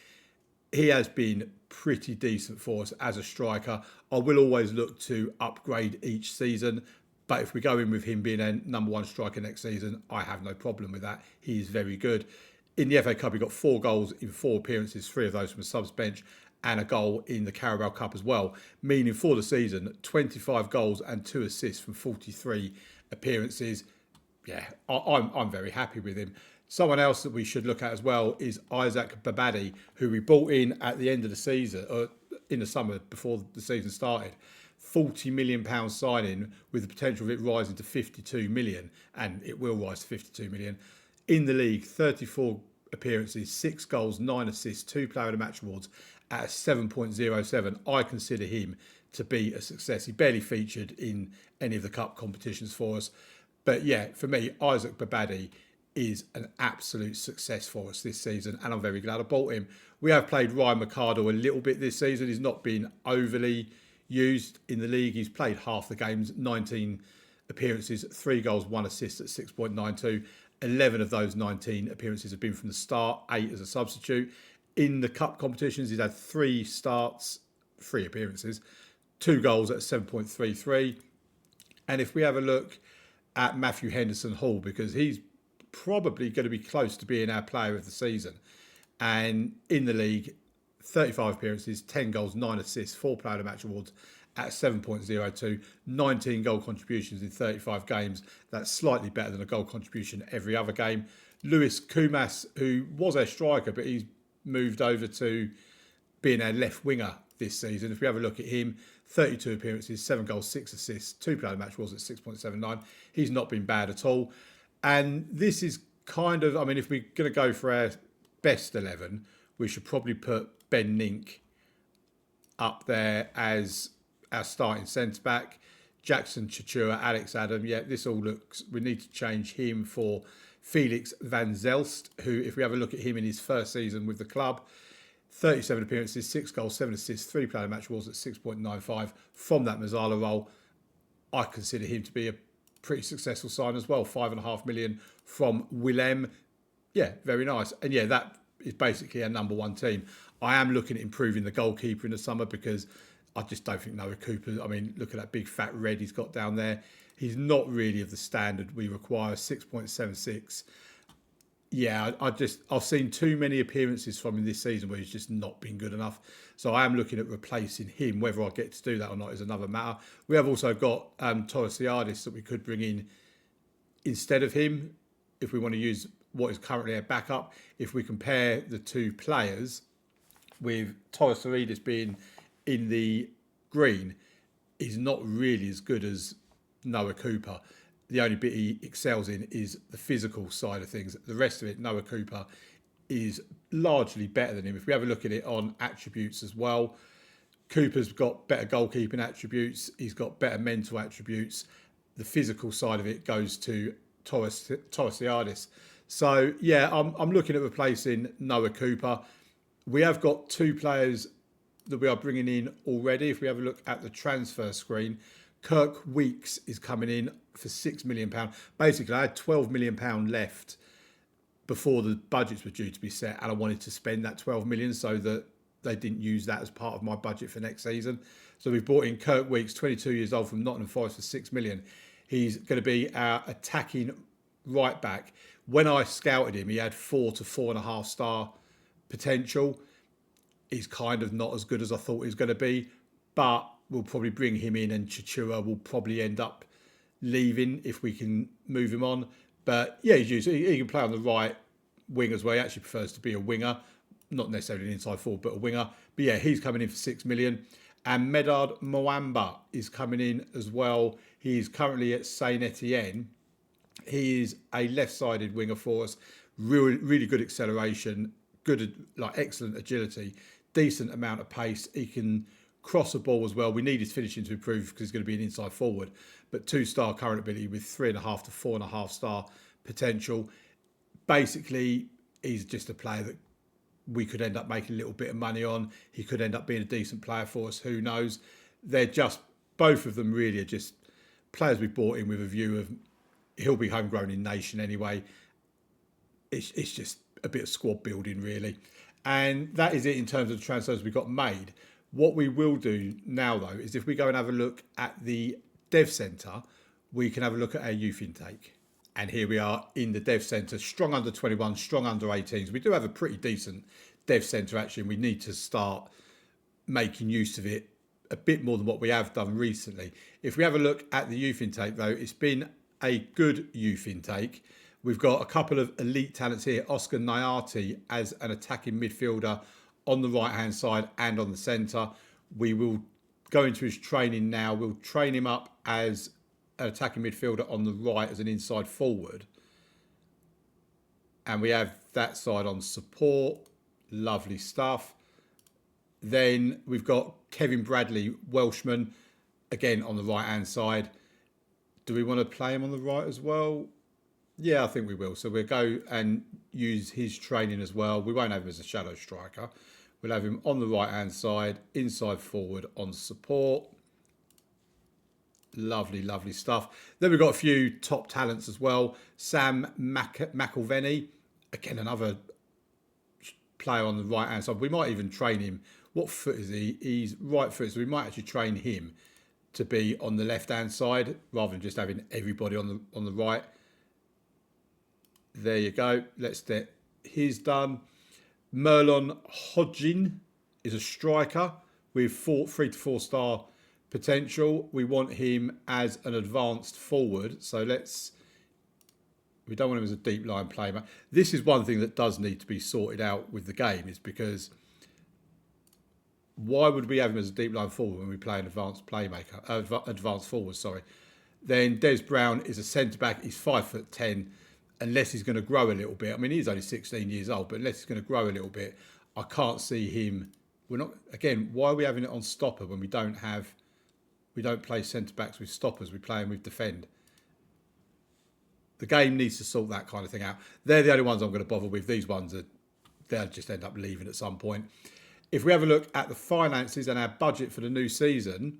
He has been pretty decent for us as a striker. I will always look to upgrade each season. But if we go in with him being a number one striker next season, I have no problem with that. He is very good. In the FA Cup, he got 4 goals in 4 appearances, 3 of those from a subs bench, and a goal in the Carabao Cup as well. Meaning for the season, 25 goals and 2 assists from 43 appearances. Yeah, I'm very happy with him. Someone else that we should look at as well is Isaac Babadi, who we bought in at the end of the season, or in the summer before the season started. £40 million signing with the potential of it rising to 52 million, and it will rise to 52 million. In the league, 34 appearances, 6 goals, 9 assists, 2 Player of the Match awards at a 7.07. I consider him to be a success. He barely featured in any of the cup competitions for us. But yeah, for me, Isaac Babadi is an absolute success for us this season, and I'm very glad I bought him. We have played Ryan Mercado a little bit this season. He's not been overly used in the league. He's played half the games, 19 appearances, 3 goals, 1 assist at 6.92. 11 of those 19 appearances have been from the start, 8 as a substitute. In the cup competitions, he's had 3 starts, 3 appearances, 2 goals at 7.33. And if we have a look at Matthew Henderson-Hall, because he's probably going to be close to being our player of the season. And in the league, 35 appearances, 10 goals, 9 assists, 4 Player of the Match awards at 7.02, 19 goal contributions in 35 games. That's slightly better than a goal contribution every other game. Lewis Kumas, who was a striker, but he's moved over to being our left winger this season. If we have a look at him, 32 appearances, 7 goals, 6 assists, 2 Player of the Match awards at 6.79. He's not been bad at all. And this is kind of, I mean, if we're going to go for our best 11, we should probably put Ben Nink up there as our starting centre-back. Jackson Chichua, Alex Adam. Yeah, this all looks... We need to change him for Felix Van Zelst, who, if we have a look at him in his first season with the club, 37 appearances, 6 goals, 7 assists, 3 Player of the Match awards at 6.95 from that Mazzala role. I consider him to be a pretty successful sign as well. 5.5 million from Willem. Yeah, very nice. And yeah, that is basically our number one team. I am looking at improving the goalkeeper in the summer because I just don't think Noah Cooper... I mean, look at that big fat red he's got down there. He's not really of the standard we require, 6.76. Yeah, I've seen too many appearances from him this season where he's just not been good enough. So I am looking at replacing him. Whether I get to do that or not is another matter. We have also got Torresiadis that we could bring in instead of him if we want to use what is currently a backup. If we compare the two players, with Torresiadis being in the green, he's not really as good as Noah Cooper. The only bit he excels in is the physical side of things. The rest of it, Noah Cooper is largely better than him. If we have a look at it on attributes as well, Cooper's got better goalkeeping attributes. He's got better mental attributes. The physical side of it goes to Torresiadis. So, yeah, I'm looking at replacing Noah Cooper. We have got 2 players that we are bringing in already. If we have a look at the transfer screen, Kirk Weeks is coming in for £6 million. Basically, I had £12 million left before the budgets were due to be set, and I wanted to spend that £12 million so that they didn't use that as part of my budget for next season. So we've brought in Kirk Weeks, 22 years old, from Nottingham Forest for £6 million. He's going to be our attacking right back. When I scouted him, he had 4 to 4.5 star potential. He's kind of not as good as I thought he was going to be, but we'll probably bring him in, and Chichua will probably end up leaving if we can move him on. But yeah, he can play on the right wing as well. He actually prefers to be a winger, not necessarily an inside forward, but a winger. But yeah, he's coming in for £6 million. And Medard Mwamba is coming in as well. He's currently at Saint Etienne. He is a left-sided winger for us. Really good acceleration, excellent agility, decent amount of pace. He can crosser ball as well. We need his finishing to improve because he's going to be an inside forward. But 2-star current ability with 3.5 to 4.5 star potential. Basically, he's just a player that we could end up making a little bit of money on. He could end up being a decent player for us. Who knows? They're just, both of them really are just players we bought in with a view of he'll be homegrown in nation anyway. It's just a bit of squad building really. And that is it in terms of the transfers we got made. What we will do now though is if we go and have a look at the Dev Centre, we can have a look at our youth intake. And here we are in the Dev Centre, strong under 21, strong under 18s. We do have a pretty decent Dev Centre actually, and we need to start making use of it a bit more than what we have done recently. If we have a look at the youth intake though, it's been a good youth intake. We've got a couple of elite talents here. Oscar Nyati as an attacking midfielder on the right-hand side and on the centre. We will go into his training now. We'll train him up as an attacking midfielder on the right as an inside forward. And we have that side on support. Lovely stuff. Then we've got Kevin Bradley, Welshman, again on the right-hand side. Do we want to play him on the right as well? Yeah, I think we will. So we'll go and use his training as well. We won't have him as a shadow striker. We'll have him on the right-hand side, inside forward on support. Lovely, lovely stuff. Then we've got a few top talents as well. Sam McElveny, again, another player on the right-hand side. We might even train him. What foot is he? He's right foot, so we might actually train him to be on the left-hand side rather than just having everybody on the right. There you go. Let's get his done. Merlon Hodgin is a striker with 3 to 4 star potential. We want him as an advanced forward. So we don't want him as a deep line player. This is one thing that does need to be sorted out with the game, is because why would we have him as a deep line forward when we play an advanced advanced forward, sorry. Then Des Brown is a centre back. He's 5'10", unless he's going to grow a little bit. I mean, he's only 16 years old, but unless he's going to grow a little bit, I can't see him. We're not, again, why are we having it on stopper when we don't play centre backs with stoppers, we play them with defend? The game needs to sort that kind of thing out. They're the only ones I'm going to bother with. These ones they'll just end up leaving at some point. If we have a look at the finances and our budget for the new season,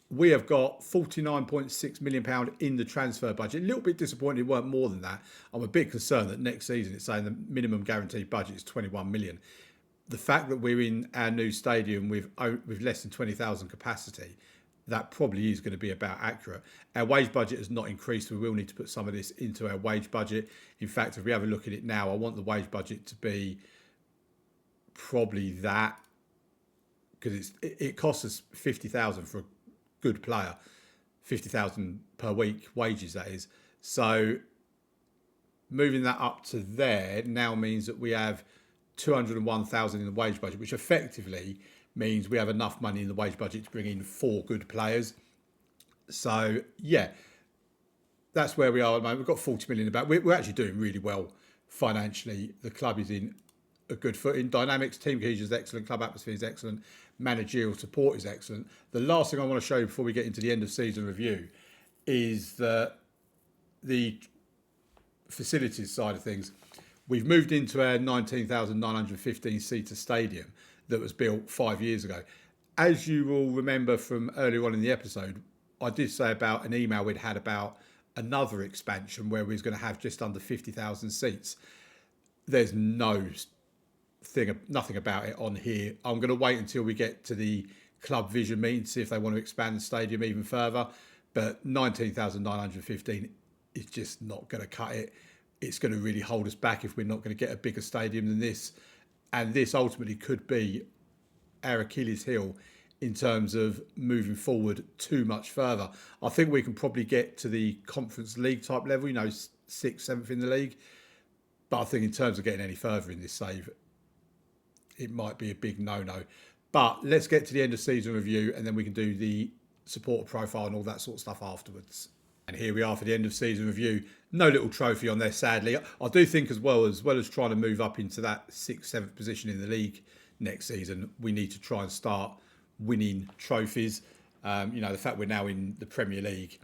we have got £49.6 million in the transfer budget. A little bit disappointed it weren't more than that. I'm a bit concerned that next season it's saying the minimum guaranteed budget is 21 million. The fact that we're in our new stadium with less than 20,000 capacity, that probably is going to be about accurate. Our wage budget has not increased. We will need to put some of this into our wage budget. In fact, if we have a look at it now, I want the wage budget to be probably that, because it costs us 50,000 for a good player, 50,000 per week wages, that is. So moving that up to there now means that we have 201,000 in the wage budget, which effectively means we have enough money in the wage budget to bring in 4 good players. So yeah, that's where we are at the moment. We've got 40 million in the back. We're actually doing really well financially. The club is in a good footing. Dynamics, team cohesion is excellent, club atmosphere is excellent, managerial support is excellent. The last thing I want to show you before we get into the end of season review is the facilities side of things. We've moved into our 19,915 seater stadium that was built 5 years ago. As you will remember from earlier on in the episode, I did say about an email we'd had about another expansion where we was going to have just under 50,000 seats. There's nothing about it on here. I'm going to wait until we get to the club vision meeting to see if they want to expand the stadium even further. But 19,915 is just not going to cut it. It's going to really hold us back if we're not going to get a bigger stadium than this. And this ultimately could be our Achilles heel in terms of moving forward too much further. I think we can probably get to the Conference League type level, 6th, 7th in the league. But I think in terms of getting any further in this save, it might be a big no-no. But let's get to the end of season review and then we can do the supporter profile and all that sort of stuff afterwards. And here we are for the end of season review. No little trophy on there, sadly. I do think as well as trying to move up into that 6th, 7th position in the league next season, we need to try and start winning trophies. The fact we're now in the Premier League.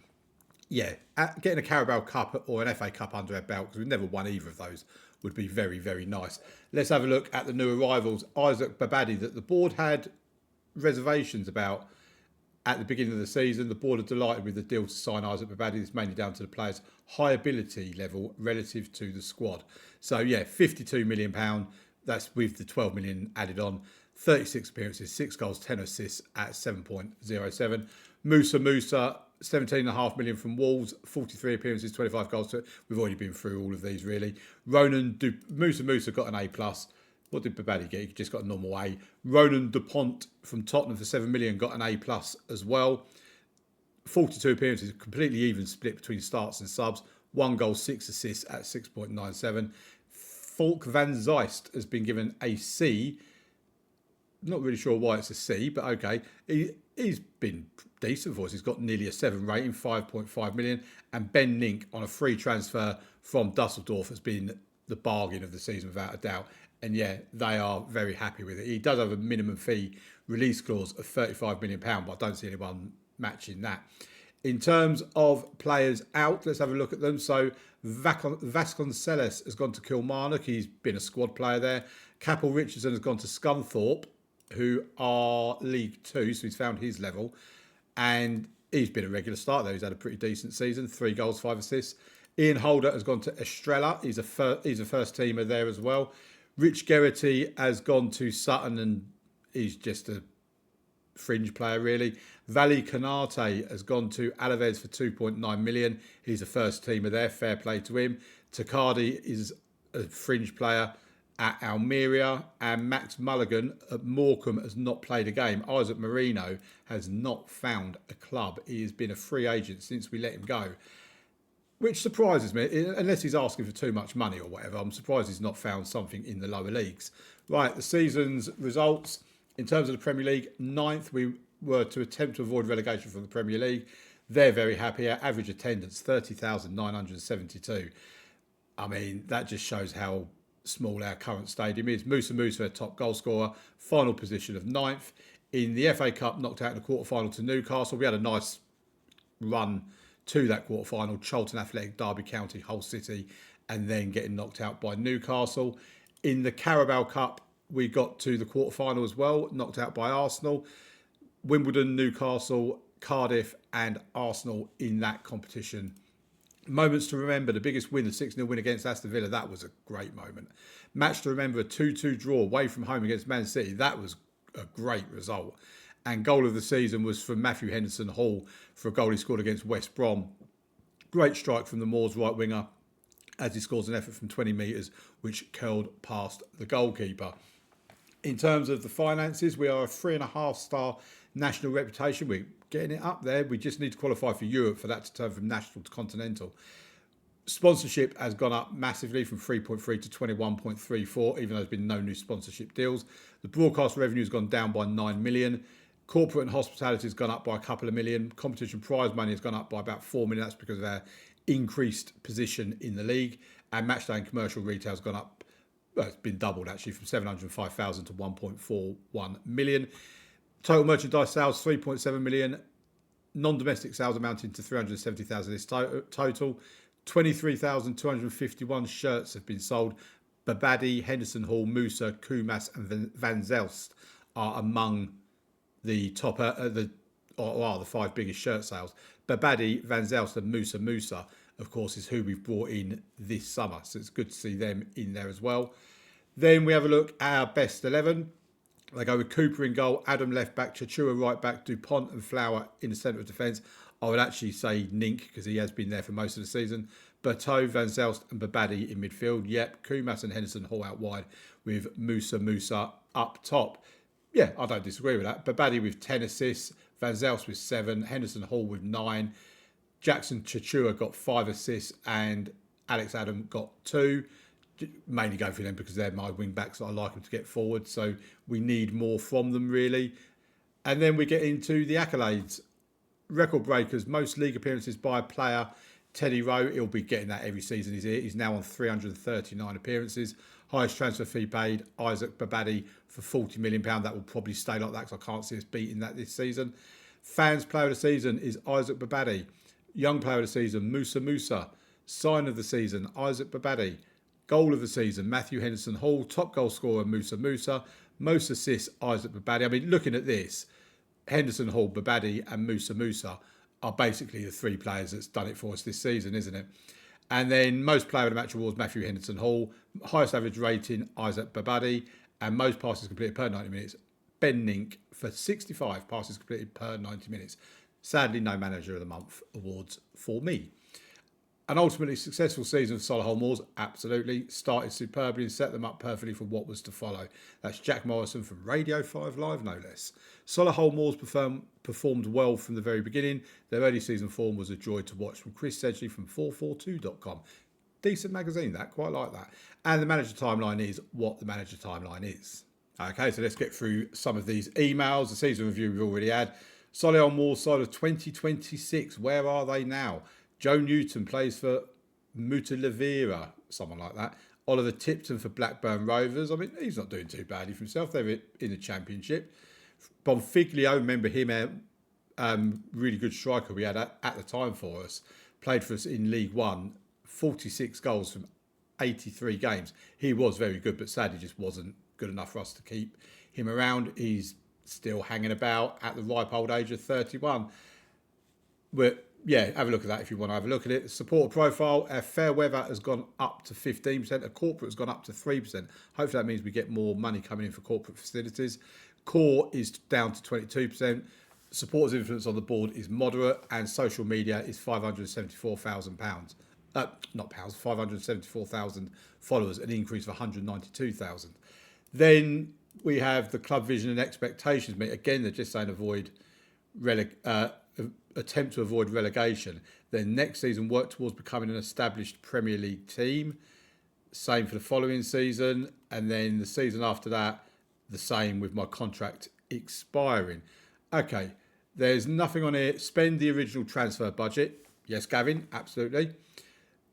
Yeah, getting a Carabao Cup or an FA Cup under our belt, because we've never won either of those, would be very, very nice. Let's have a look at the new arrivals. Isaac Babadi, that the board had reservations about at the beginning of the season. The board are delighted with the deal to sign Isaac Babadi. It's mainly down to the player's high ability level relative to the squad. So, yeah, £52 million. That's with the 12 million added on. 36 appearances, 6 goals, 10 assists at 7.07. Musa, 17.5 million from Wolves, 43 appearances, 25 goals. We've already been through all of these, really. Musa got an A+. What did Babadi get? He just got a normal A. Ronan Dupont from Tottenham for 7 million got an A+ as well. 42 appearances, completely even split between starts and subs. 1 goal, 6 assists at 6.97. Falk van Zeist has been given a C. Not really sure why it's a C, but okay. He's been decent for us. He's got nearly a 7 rating, 5.5 million. And Ben Nink on a free transfer from Dusseldorf has been the bargain of the season without a doubt. And yeah, they are very happy with it. He does have a minimum fee release clause of £35 million, but I don't see anyone matching that. In terms of players out, let's have a look at them. So Vasconcelos has gone to Kilmarnock. He's been a squad player there. Capel Richardson has gone to Scunthorpe, who are League 2, so he's found his level. And he's been a regular starter there. He's had a pretty decent season, 3 goals, 5 assists. Ian Holder has gone to Estrella. He's a first teamer there as well. Rich Geraghty has gone to Sutton, and he's just a fringe player, really. Vali Canate has gone to Alaves for 2.9 million. He's a first teamer there. Fair play to him. Takardi is a fringe player at Almeria, and Max Mulligan at Morecambe has not played a game. Isaac Marino has not found a club. He has been a free agent since we let him go, which surprises me, unless he's asking for too much money or whatever. I'm surprised he's not found something in the lower leagues. Right, the season's results. In terms of the Premier League, 9th, we were to attempt to avoid relegation from the Premier League. They're very happy. Our average attendance, 30,972. I mean, that just shows how small our current stadium is. Musa, top goal scorer, final position of 9th. In the FA Cup, knocked out in the quarter-final to Newcastle. We had a nice run to that quarter-final. Charlton Athletic, Derby County, Hull City, and then getting knocked out by Newcastle. In the Carabao Cup, we got to the quarter-final as well, knocked out by Arsenal. Wimbledon, Newcastle, Cardiff, and Arsenal in that competition. Moments to remember, the biggest win, the 6-0 win against Aston Villa, that was a great moment. Match to remember, a 2-2 draw away from home against Man City, that was a great result. And goal of the season was from Matthew Henderson Hall for a goal he scored against West Brom. Great strike from the Moors right winger as he scores an effort from 20 metres, which curled past the goalkeeper. In terms of the finances, we are a 3.5-star national reputation. We're getting it up there. We just need to qualify for Europe for that to turn from national to continental. Sponsorship has gone up massively from 3.3 to 21.34, even though there's been no new sponsorship deals. The broadcast revenue has gone down by 9 million. Corporate and hospitality has gone up by a couple of million. Competition prize money has gone up by about 4 million. That's because of our increased position in the league. And matchday and commercial retail has gone up. Well, it's been doubled actually, from 705,000 to 1.41 million. Total merchandise sales, 3.7 million. Non-domestic sales amounting to 370,000 this total. 23,251 shirts have been sold. Babadi, Henderson Hall, Musa, Kumas and Van Zelst are among the top, the 5 biggest shirt sales. Babadi, Van Zelst and Musa, of course, is who we've brought in this summer. So it's good to see them in there as well. Then we have a look at our best 11. They go with Cooper in goal, Adam left back, Chachua right back, Dupont and Flower in the centre of defence. I would actually say Nink because he has been there for most of the season. Berto, Van Zelst and Babadi in midfield. Yep, Kumas and Henderson Hall out wide with Musa up top. Yeah, I don't disagree with that. Babadi with 10 assists, Van Zelst with 7, Henderson Hall with 9. Jackson Chachua got 5 assists and Alex Adam got 2. Mainly go for them because they're my wing backs that I like them to get forward. So we need more from them, really. And then we get into the accolades. Record breakers, most league appearances by a player. Teddy Rowe, he'll be getting that every season he's here. He's now on 339 appearances. Highest transfer fee paid, Isaac Babadi for £40 million. That will probably stay like that because I can't see us beating that this season. Fans player of the season is Isaac Babadi. Young player of the season, Musa. Sign of the season, Isaac Babadi. Goal of the season, Matthew Henderson Hall. Top goal scorer, Musa. Most assists, Isaac Babadi. I mean, looking at this, Henderson Hall, Babadi and Musa are basically the three players that's done it for us this season, isn't it? And then most player of the match awards, Matthew Henderson Hall. Highest average rating, Isaac Babadi. And most passes completed per 90 minutes, Ben Nink for 65 passes completed per 90 minutes. Sadly, no Manager of the Month awards for me. An ultimately successful season for Solihull Moors, absolutely. Started superbly and set them up perfectly for what was to follow. That's Jack Morrison from Radio 5 Live, no less. Solihull Moors performed well from the very beginning. Their early season form was a joy to watch from Chris Sedgley from 442.com. Decent magazine, that, quite like that. And the Manager timeline is what the Manager timeline is. Okay, so let's get through some of these emails. The season review we've already had. Solihull Moors side of 2026, where are they now? Joe Newton plays for Mutalivera, someone like that. Oliver Tipton for Blackburn Rovers. I mean, he's not doing too badly for himself. They're in the Championship. Bonfiglio, remember him, really good striker we had at the time for us. Played for us in League One, 46 goals from 83 games. He was very good, but sadly just wasn't good enough for us to keep him around. He's still hanging about at the ripe old age of 31. But yeah, have a look at that if you want to have a look at it. Supporter profile, our fair weather has gone up to 15%. A corporate has gone up to 3%. Hopefully that means we get more money coming in for corporate facilities. Core is down to 22%. Supporters' influence on the board is moderate, and social media is £574,000. Not pounds, 574,000 followers, an increase of 192,000. Then we have the club vision and expectations meet. Again, they're just saying attempt to avoid relegation. Then next season, work towards becoming an established Premier League team. Same for the following season. And then the season after that, the same with my contract expiring. Okay, there's nothing on here. Spend the original transfer budget. Yes, Gavin, absolutely.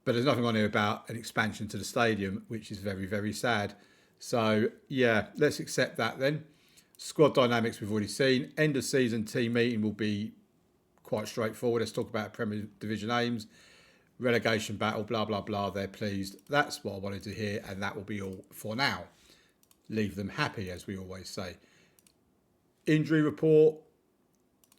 But there's nothing on here about an expansion to the stadium, which is very, very sad. So, yeah, let's accept that then. Squad dynamics we've already seen. End of season team meeting will be quite straightforward. Let's talk about Premier Division aims. Relegation battle, blah, blah, blah. They're pleased. That's what I wanted to hear, and that will be all for now. Leave them happy, as we always say. Injury report.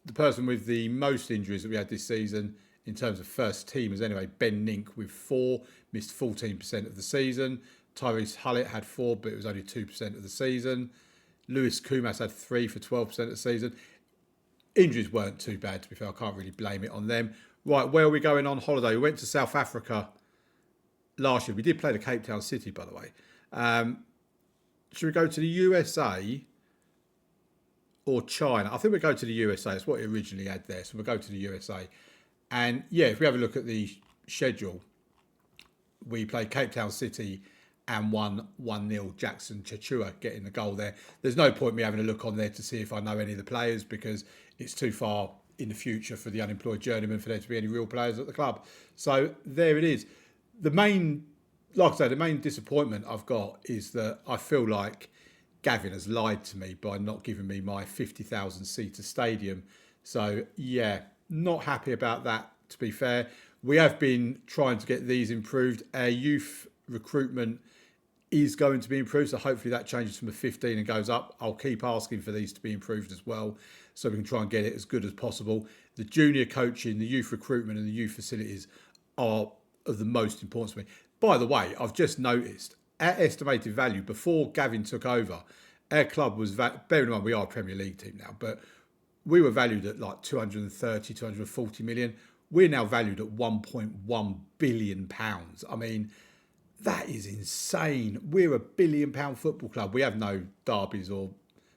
The person with the most injuries that we had this season, in terms of first teamers anyway, Ben Nink with 4, missed 14% of the season. Tyrese Hullett had 4, but it was only 2% of the season. Lewis Kumas had 3 for 12% of the season. Injuries weren't too bad, to be fair. I can't really blame it on them. Right, where are we going on holiday? We went to South Africa last year. We did play the Cape Town City, by the way. Should we go to the USA or China? I think we'll go to the USA. It's what it originally had there. So we'll go to the USA. And yeah, if we have a look at the schedule, we played Cape Town City and won 1-0. Jackson Chachua getting the goal there. There's no point me having a look on there to see if I know any of the players, because it's too far in the future for the unemployed journeyman for there to be any real players at the club. So there it is. The main disappointment I've got is that I feel like Gavin has lied to me by not giving me my 50,000 seater stadium. So yeah, not happy about that, to be fair. We have been trying to get these improved. Our youth recruitment is going to be improved, so hopefully that changes from a 15 and goes up. I'll keep asking for these to be improved as well, so we can try and get it as good as possible. The junior coaching, the youth recruitment and the youth facilities are of the most importance to me. By the way, I've just noticed our estimated value before Gavin took over, our club was, bearing in mind we are a Premier League team now, but we were valued at like 230, 240 million. We're now valued at £1.1 billion. I mean, that is insane. We're £1 billion football club. We have no derbies or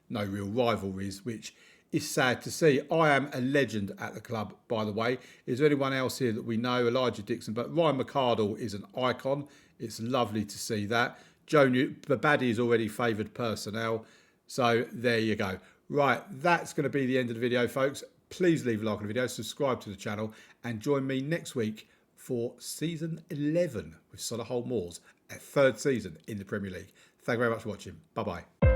no real rivalries, which is sad to see. I am a legend at the club, by the way. Is there anyone else here that we know? Elijah Dixon, but Ryan McArdle is an icon. It's lovely to see that. Joe Babadi is already favoured personnel. So there you go. Right, that's going to be the end of the video, folks. Please leave a like on the video, subscribe to the channel, and join me next week for season 11 with Solihull Moors, a third season in the Premier League. Thank you very much for watching. Bye-bye.